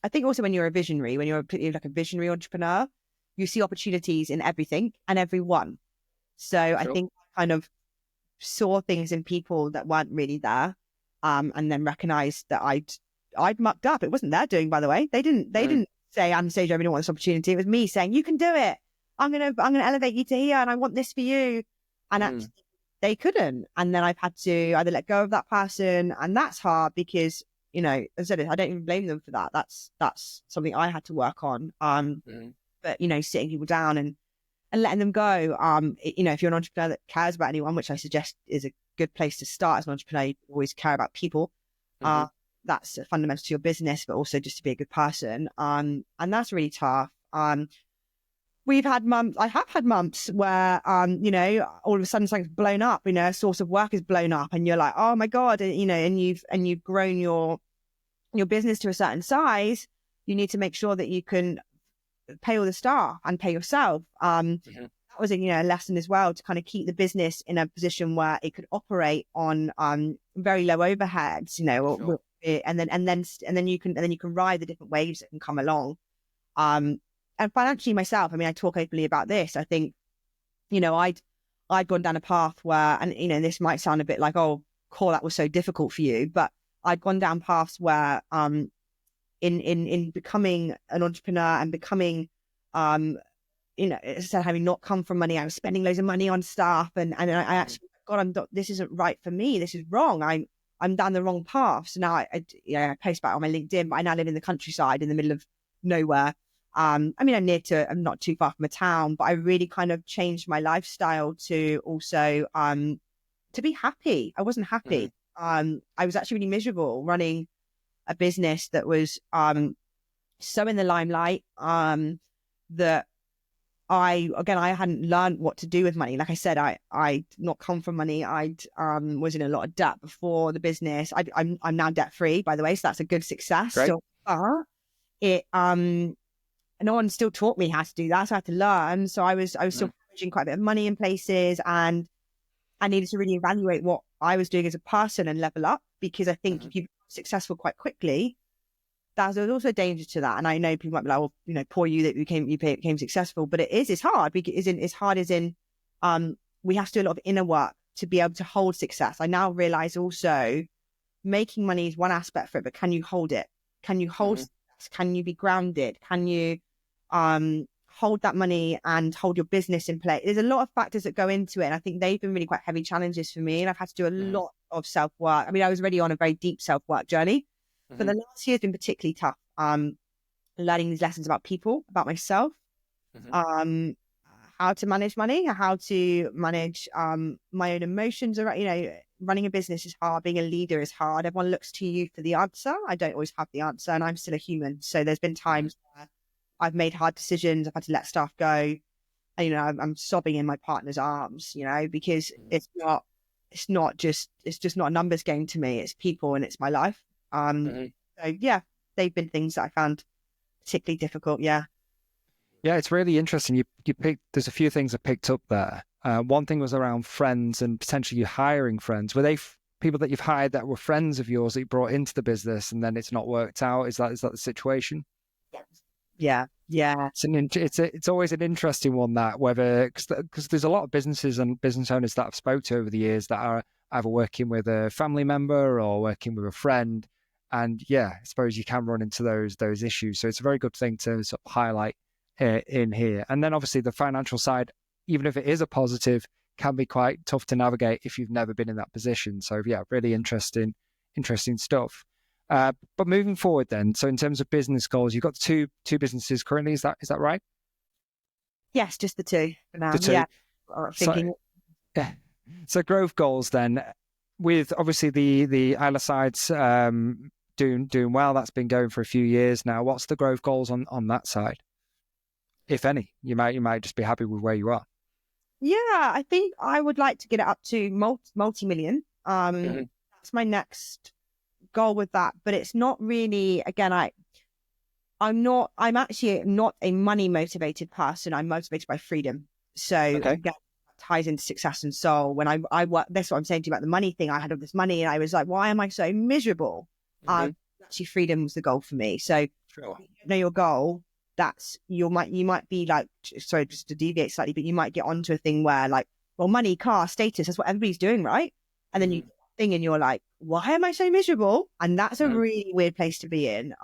I think also when you're a visionary, when you're like a visionary entrepreneur, you see opportunities in everything and everyone. So I think I kind of saw things in people that weren't really there, and then recognized that I'd mucked up. It wasn't their doing, by the way. They didn't say, "Anastasia, I really want this opportunity." It was me saying, "You can do it. I'm gonna elevate you to here, and I want this for you." And actually, they couldn't. And then I've had to either let go of that person. And that's hard because, as I said, I don't even blame them for that. That's something I had to work on. But, sitting people down and letting them go. If you're an entrepreneur that cares about anyone, which I suggest is a good place to start as an entrepreneur, you always care about people. That's fundamental to your business, but also just to be a good person. And that's really tough. I have had months where, all of a sudden something's blown up, a source of work is blown up and you're like, oh my God, and you've grown your business to a certain size. You need to make sure that you can pay all the staff and pay yourself. That was a lesson as well, to kind of keep the business in a position where it could operate on very low overheads, and then you can ride the different waves that can come along. And financially myself, I talk openly about this. I think, I'd gone down a path where, and, this might sound a bit like, oh, Cole, that was so difficult for you. But I'd gone down paths where, in becoming an entrepreneur and becoming, instead of having not come from money, I was spending loads of money on staff. And I actually, God, this isn't right for me. This is wrong. I'm down the wrong path. So now I post about it on my LinkedIn, but I now live in the countryside in the middle of nowhere. I'm not too far from a town, but I really kind of changed my lifestyle to also, to be happy. I wasn't happy. I was actually really miserable running a business that was, so in the limelight, that I hadn't learned what to do with money. Like I said, I not come from money. I was in a lot of debt before the business. I'm now debt free, by the way, so that's a good success. Great. So no one still taught me how to do that. So I had to learn. So I was still managing quite a bit of money in places, and I needed to really evaluate what I was doing as a person and level up, because I think if you become successful quite quickly, there's also a danger to that. And I know people might be like, well, poor you that you became successful, but it's hard. It's hard as in, we have to do a lot of inner work to be able to hold success. I now realize also making money is one aspect for it, but can you hold it? Can you hold success? Can you be grounded? Can you hold that money and hold your business in place? There's a lot of factors that go into it. And I think they've been really quite heavy challenges for me. And I've had to do a lot of self-work. I mean, I was already on a very deep self-work journey, but the last year has been particularly tough. Learning these lessons about people, about myself, how to manage money, how to manage my own emotions. Running a business is hard. Being a leader is hard. Everyone looks to you for the answer. I don't always have the answer, and I'm still a human. So there's been times where I've made hard decisions. I've had to let staff go. And, I'm sobbing in my partner's arms, because it's just not a numbers game to me. It's people and it's my life. So yeah, they've been things that I found particularly difficult. Yeah, it's really interesting. You picked. There's a few things I picked up there. One thing was around friends and potentially you hiring friends. Were they people that you've hired that were friends of yours that you brought into the business and then it's not worked out? Is that the situation? Yeah. It's always an interesting one, that whether, because there's a lot of businesses and business owners that I've spoke to over the years that are either working with a family member or working with a friend, and I suppose you can run into those issues. So it's a very good thing to sort of highlight in here. And then obviously the financial side, even if it is a positive, can be quite tough to navigate if you've never been in that position. So really interesting stuff. But moving forward then, so in terms of business goals, you've got two businesses currently, is that right? Yes, just the two for now. The two. Yeah. So growth goals then, with obviously the ILA side's doing well. That's been going for a few years now. What's the growth goals on that side, if any? You might just be happy with where you are. Yeah, I think I would like to get it up to multi-million. That's my next goal with that, but it's not really, again, I'm actually not a money motivated person. I'm motivated by freedom. So again, that ties into success and soul. When I work, that's what I'm saying to you about the money thing. I had all this money and I was like, why am I so miserable? Actually, freedom was the goal for me. So sure. If you know your goal, that's you might be like, sorry, just to deviate slightly, but you might get onto a thing where like, well, money, car, status, that's what everybody's doing, right? And then you thing and you're like, why am I so miserable? And that's a really weird place to be in.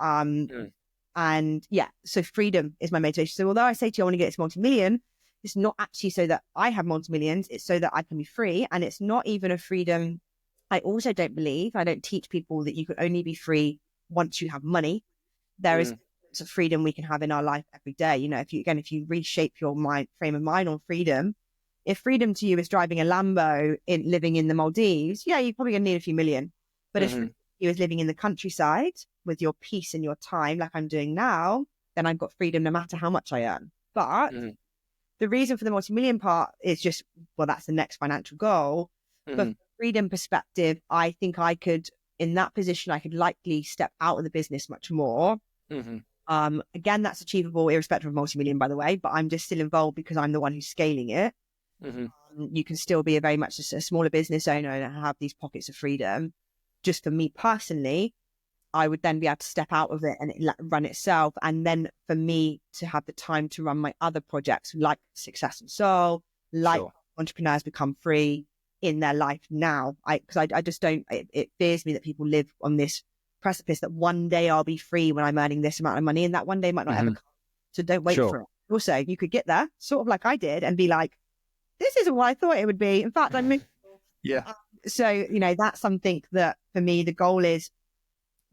And so freedom is my motivation. So although I say to you, I want to get to multi-million, it's not actually so that I have multi-millions, it's so that I can be free. And it's not even a freedom. I also don't teach people that you can only be free once you have money. There is a freedom we can have in our life every day. If you reshape your frame of mind on freedom, if freedom to you is driving a Lambo living in the Maldives, you're probably going to need a few million. But if you is living in the countryside with your peace and your time, like I'm doing now, then I've got freedom no matter how much I earn. But the reason for the multi-million part is just, well, that's the next financial goal. But from a freedom perspective, I think I could, in that position, I could likely step out of the business much more. Again, that's achievable irrespective of multi-million, by the way, but I'm just still involved because I'm the one who's scaling it. You can still be very much a smaller business owner and have these pockets of freedom. Just for me personally, I would then be able to step out of it and run itself. And then for me to have the time to run my other projects like Success and Soul, like Entrepreneurs Become Free in their life now. Because I just don't, it fears me that people live on this precipice that one day I'll be free when I'm earning this amount of money, and that one day might not ever come. So don't wait for it. Also, you could get there sort of like I did and be like, this isn't what I thought it would be. In fact, I'm so, that's something that for me, the goal is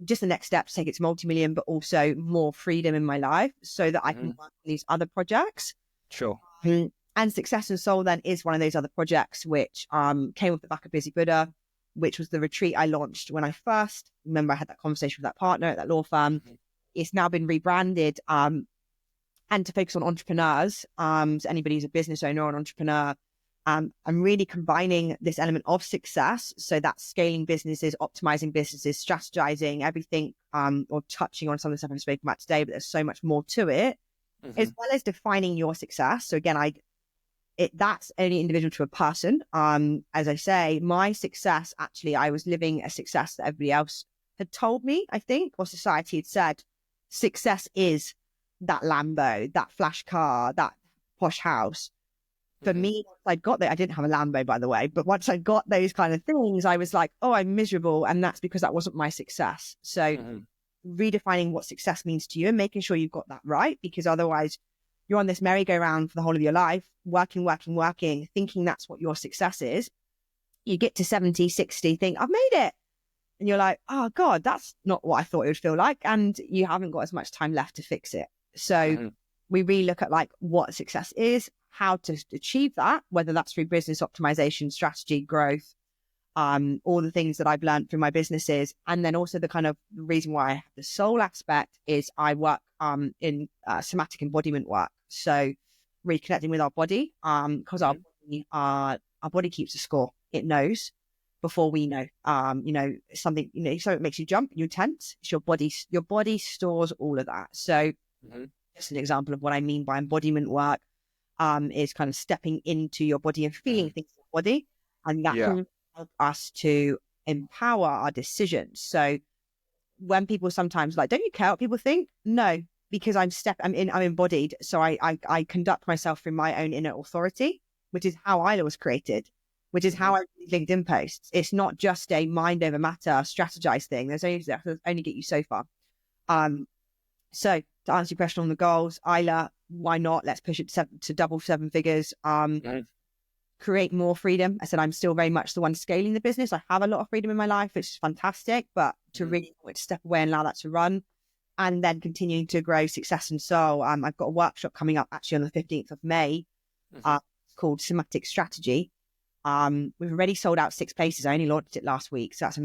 just the next step to take it to multi-million, but also more freedom in my life so that I can work on these other projects. Sure. And Success and Soul then is one of those other projects which came off the back of Busy Buddha, which was the retreat I launched when I first, remember I had that conversation with that partner at that law firm. It's now been rebranded and to focus on entrepreneurs. So anybody who's a business owner or an entrepreneur, I'm really combining this element of success. So that's scaling businesses, optimizing businesses, strategizing everything, or touching on some of the stuff I've spoken about today, but there's so much more to it, as well as defining your success. So again, that's only individual to a person. As I say, my success, actually, I was living a success that everybody else had told me, I think, or society had said, success is that Lambo, that flash car, that posh house. For me, once I got there, I didn't have a Lambo, by the way, but once I got those kind of things, I was like, oh, I'm miserable. And that's because that wasn't my success. So redefining what success means to you and making sure you've got that right, because otherwise you're on this merry-go-round for the whole of your life, working, thinking that's what your success is. You get to 70, 60, think, I've made it. And you're like, oh God, that's not what I thought it would feel like. And you haven't got as much time left to fix it. So we really look at like what success is, how to achieve that, whether that's through business optimization, strategy, growth, all the things that I've learned through my businesses. And then also the kind of the reason why I have the soul aspect is I work in somatic embodiment work. So reconnecting with our body, because our body keeps a score. It knows before we know. Something, so it makes you jump, you tense. It's your body stores all of that. So just an example of what I mean by embodiment work. Is kind of stepping into your body and feeling things in your body, and that can help us to empower our decisions. So when people sometimes like, don't you care what people think? No, because I'm embodied. So I conduct myself through my own inner authority, which is how ILA was created, which is how I read LinkedIn posts. It's not just a mind over matter strategize thing. There's only get you so far. So to answer your question on the goals, ILA, why not? Let's push it to double 7 figures. Create more freedom. I said, I'm still very much the one scaling the business. I have a lot of freedom in my life, which is fantastic, but to really step away and allow that to run, and then continuing to grow success and soul. I've got a workshop coming up actually on the 15th of May, called Somatic Strategy. We've already sold out 6 places. I only launched it last week. So that's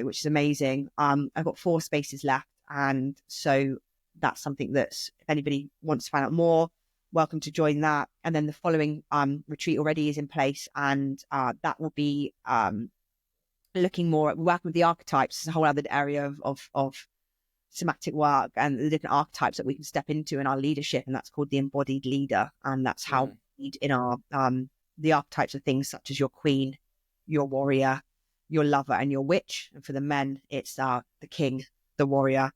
which is amazing. I've got 4 spaces left. And so that's something that's, if anybody wants to find out more, welcome to join that. And then the following retreat already is in place, and that will be looking more at working with the archetypes. It's a whole other area of somatic work and the different archetypes that we can step into in our leadership, and that's called the embodied leader. And that's how we lead in our the archetypes of things such as your queen, your warrior, your lover, and your witch. And for the men, it's the king, the warrior,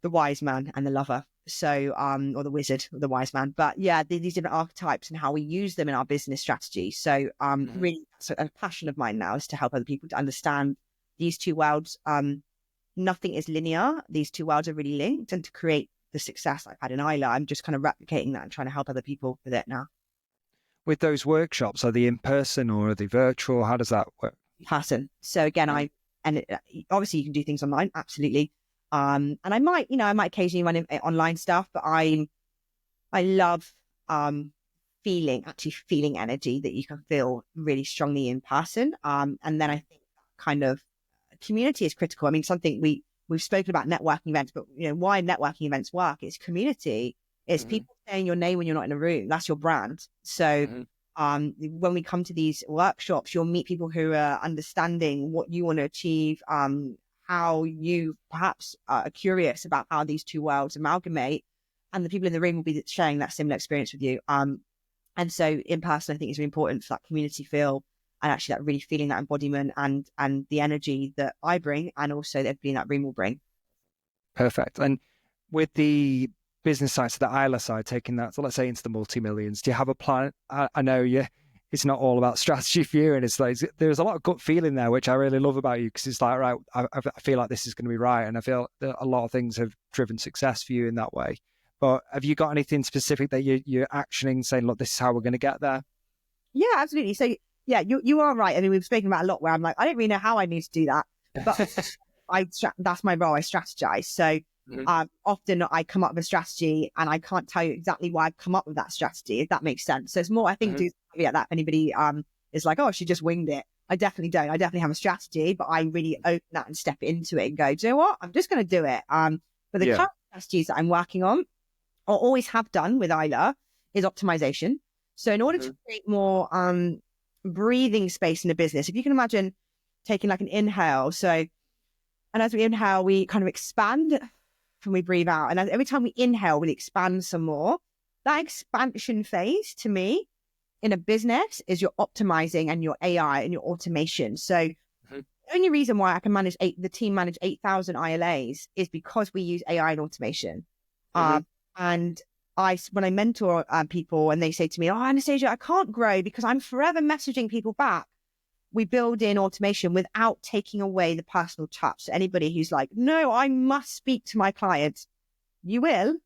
the wise man, and the lover. So, or the wizard, or the wise man. But yeah, these different archetypes and how we use them in our business strategy. So, really, that's a passion of mine now, is to help other people to understand these two worlds. Nothing is linear. These two worlds are really linked, and to create the success I've had in ILA, I'm just kind of replicating that and trying to help other people with it now. With those workshops, are they in person or are they virtual? How does that work? Person. So again, obviously you can do things online, absolutely. And I might occasionally run online stuff, but I love feeling energy that you can feel really strongly in person. And then I think kind of community is critical. I mean, something we've spoken about networking events, but why networking events work is community. It's people saying your name when you're not in a room. That's your brand. So when we come to these workshops, you'll meet people who are understanding what you want to achieve, how you perhaps are curious about how these two worlds amalgamate, and the people in the room will be sharing that similar experience with you. And so in person, I think is really important for that community feel, and actually that really feeling that embodiment and the energy that I bring, and also that everybody in that room will bring. Perfect. And with the business side, so the ILA side, taking that, so let's say into the multi-millions, do you have a plan? I know it's not all about strategy for you, and it's like there's a lot of gut feeling there, which I really love about you, because it's like, right, I feel like this is going to be right, and I feel that a lot of things have driven success for you in that way. But have you got anything specific that you're actioning, saying, look, this is how we're going to get there? Yeah, absolutely. So yeah, you are right. I mean, we've spoken about a lot where I'm like, I don't really know how I need to do that, but that's my role. I strategize. So often I come up with a strategy and I can't tell you exactly why I've come up with that strategy, if that makes sense. So it's more, I think, that if anybody is like, oh, she just winged it. I definitely don't. I definitely have a strategy, but I really open that and step into it and go, do you know what? I'm just going to do it. But the current strategies that I'm working on, or always have done with ILA, is optimization. So in order to create more breathing space in the business, if you can imagine taking like an inhale. So, and as we inhale, we kind of expand when we breathe out. And every time we inhale, we expand some more. That expansion phase to me in a business is your optimizing and your AI and your automation. So the only reason why I can manage the team manage 8,000 ILAs is because we use AI and automation. And when I mentor people and they say to me, "Oh, Anastasia, I can't grow because I'm forever messaging people back," we build in automation without taking away the personal touch. So anybody who's like, "No, I must speak to my clients," you will,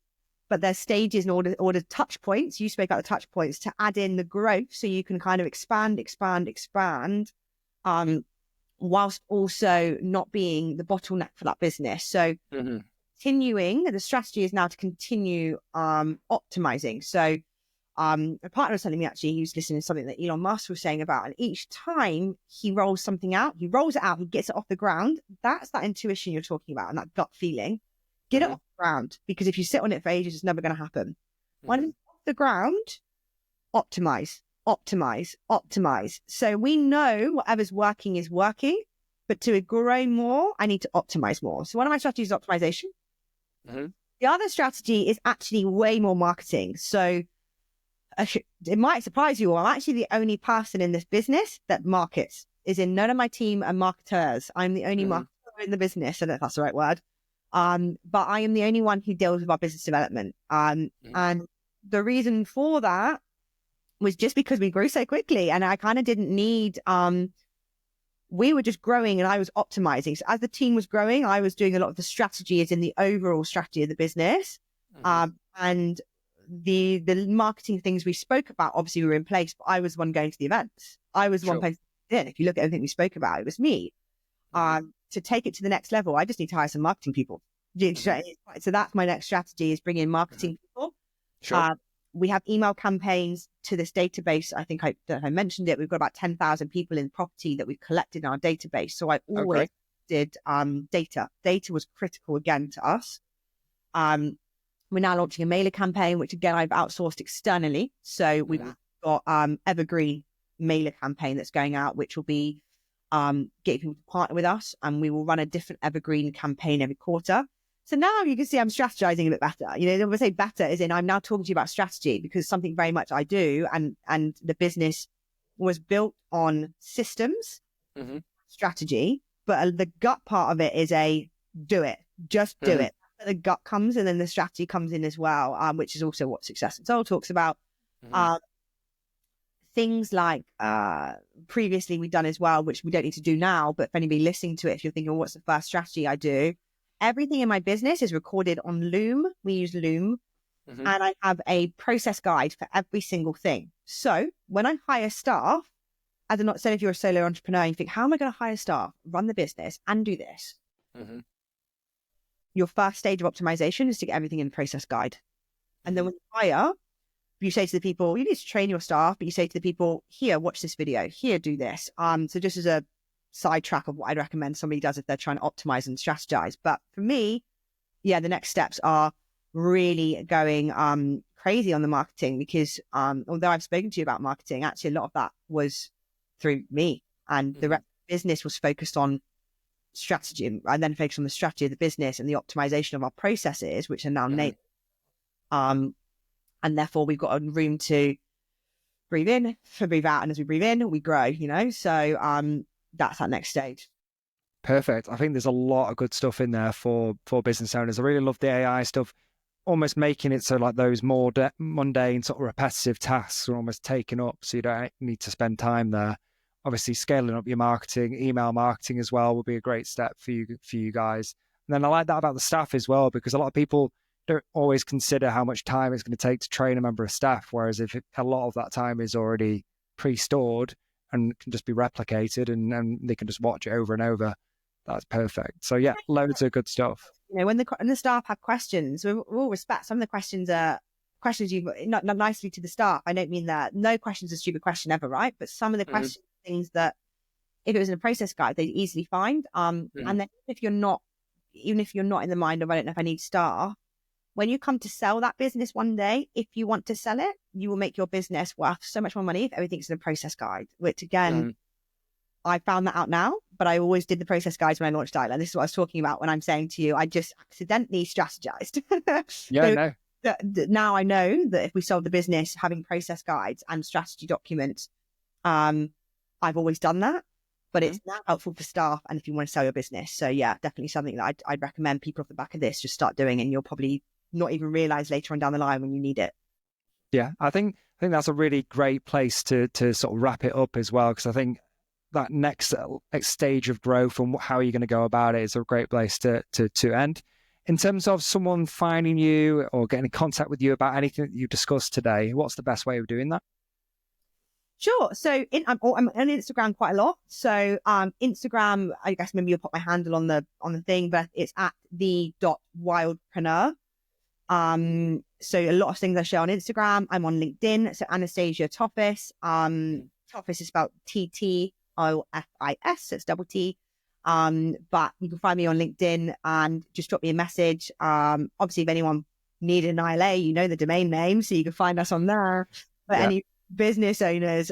but there's stages in order touch points. You spoke about the touch points to add in the growth, so you can kind of expand, whilst also not being the bottleneck for that business. So continuing, the strategy is now to continue optimizing. So a partner was telling me, actually, he was listening to something that Elon Musk was saying about, and each time he rolls something out, he gets it off the ground. That's that intuition you're talking about and that gut feeling. Get it off the ground, because if you sit on it for ages, it's never going to happen. When it's off the ground, optimize. So we know whatever's working is working, but to grow more, I need to optimize more. So one of my strategies is optimization. The other strategy is actually way more marketing. So it might surprise you, I'm actually the only person in this business that markets. None of my team are marketers. I'm the only marketer in the business. I don't know if that's the right word. But I am the only one who deals with our business development. And the reason for that was just because we grew so quickly, and I kind of didn't need, we were just growing and I was optimizing. So as the team was growing, I was doing a lot of the strategy as in the overall strategy of the business. And the marketing things we spoke about, obviously were in place, but I was the one going to the events. I was the one posting in. If you look at everything we spoke about, it was me. To take it to the next level, I just need to hire some marketing people. So that's my next strategy, is bring in marketing people. We have email campaigns to this database. I think I mentioned it. We've got about 10,000 people in property that we've collected in our database. So I always did data. Data was critical again to us. We're now launching a mailer campaign, which again, I've outsourced externally. So we've got evergreen mailer campaign that's going out, which will be getting people to partner with us, and we will run a different evergreen campaign every quarter. So now you can see I'm strategizing a bit better. When I say better, as in I'm now talking to you about strategy, because something very much I do, and the business was built on systems, strategy, but the gut part of it is do it, just do it. The gut comes, and then the strategy comes in as well, which is also what Success and Soul talks about. Things like previously we've done as well, which we don't need to do now, but if anybody listening to it, if you're thinking, what's the first strategy I do? Everything in my business is recorded on Loom. We use Loom. And I have a process guide for every single thing. So when I hire staff, as I'm not saying, if you're a solo entrepreneur, you think, how am I going to hire staff, run the business and do this? Your first stage of optimization is to get everything in the process guide. And then when you hire, you say to the people, you need to train your staff, but you say to the people, here, watch this video, here, do this. So just as a sidetrack of what I'd recommend somebody does if they're trying to optimize and strategize. But for me, the next steps are really going crazy on the marketing, because although I've spoken to you about marketing, actually a lot of that was through me, and the business was focused on strategy, and then focused on the strategy of the business and the optimization of our processes, which are now native. And therefore we've got a room to breathe in, to breathe out, and as we breathe in, we grow, so that's that next stage. Perfect. I think there's a lot of good stuff in there for business owners. I really love the AI stuff, almost making it so like those more mundane sort of repetitive tasks are almost taken up, so you don't need to spend time there. Obviously scaling up your marketing, email marketing as well, will be a great step for you guys. And then I like that about the staff as well, because a lot of people don't always consider how much time it's going to take to train a member of staff, whereas if a lot of that time is already pre-stored and can just be replicated, and they can just watch it over and over, that's perfect. So yeah, loads of good stuff. When the staff have questions, with all respect, some of the questions are questions you've not nicely to the staff. I don't mean that no question's a stupid question ever, right? But some of the questions, things that if it was in a process guide, they'd easily find. And then even if you're not in the mind of, I don't know if I need staff, when you come to sell that business one day, if you want to sell it, you will make your business worth so much more money if everything's in a process guide, which again, I found that out now, but I always did the process guides when I launched ILA. This is what I was talking about when I'm saying to you, I just accidentally strategized. Now I know that if we sold the business, having process guides and strategy documents, I've always done that, but it's now helpful for staff and if you want to sell your business. So yeah, definitely something that I'd recommend people off the back of this just start doing, and you'll probably not even realize later on down the line when you need it. Yeah, I think that's a really great place to sort of wrap it up as well, because I think that next stage of growth and how you're going to go about it is a great place to end. In terms of someone finding you or getting in contact with you about anything that you discussed today, what's the best way of doing that? Sure. So I'm on Instagram quite a lot. So Instagram, I guess maybe you'll put my handle on the thing, but it's at the.wildpreneur. So a lot of things I share on Instagram. I'm on LinkedIn. So Anastasia Ttofis. Ttofis is spelled TTOFIS. So it's double T. But you can find me on LinkedIn and just drop me a message. Obviously, if anyone needed an ILA, you know the domain name, so you can find us on there. But any business owners,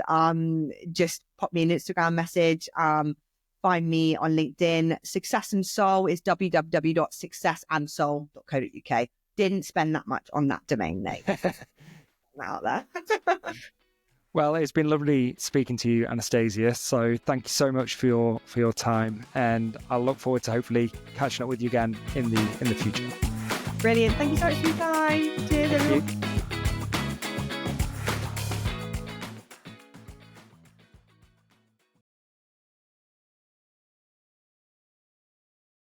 just pop me an Instagram message. Find me on LinkedIn. Success and Soul is www.successandsoul.co.uk. Didn't spend that much on that domain name. Out there. Well, it's been lovely speaking to you, Anastasia. So thank you so much for your time, and I look forward to hopefully catching up with you again in the future. Brilliant. Thank you so much for your time. Cheers, everyone.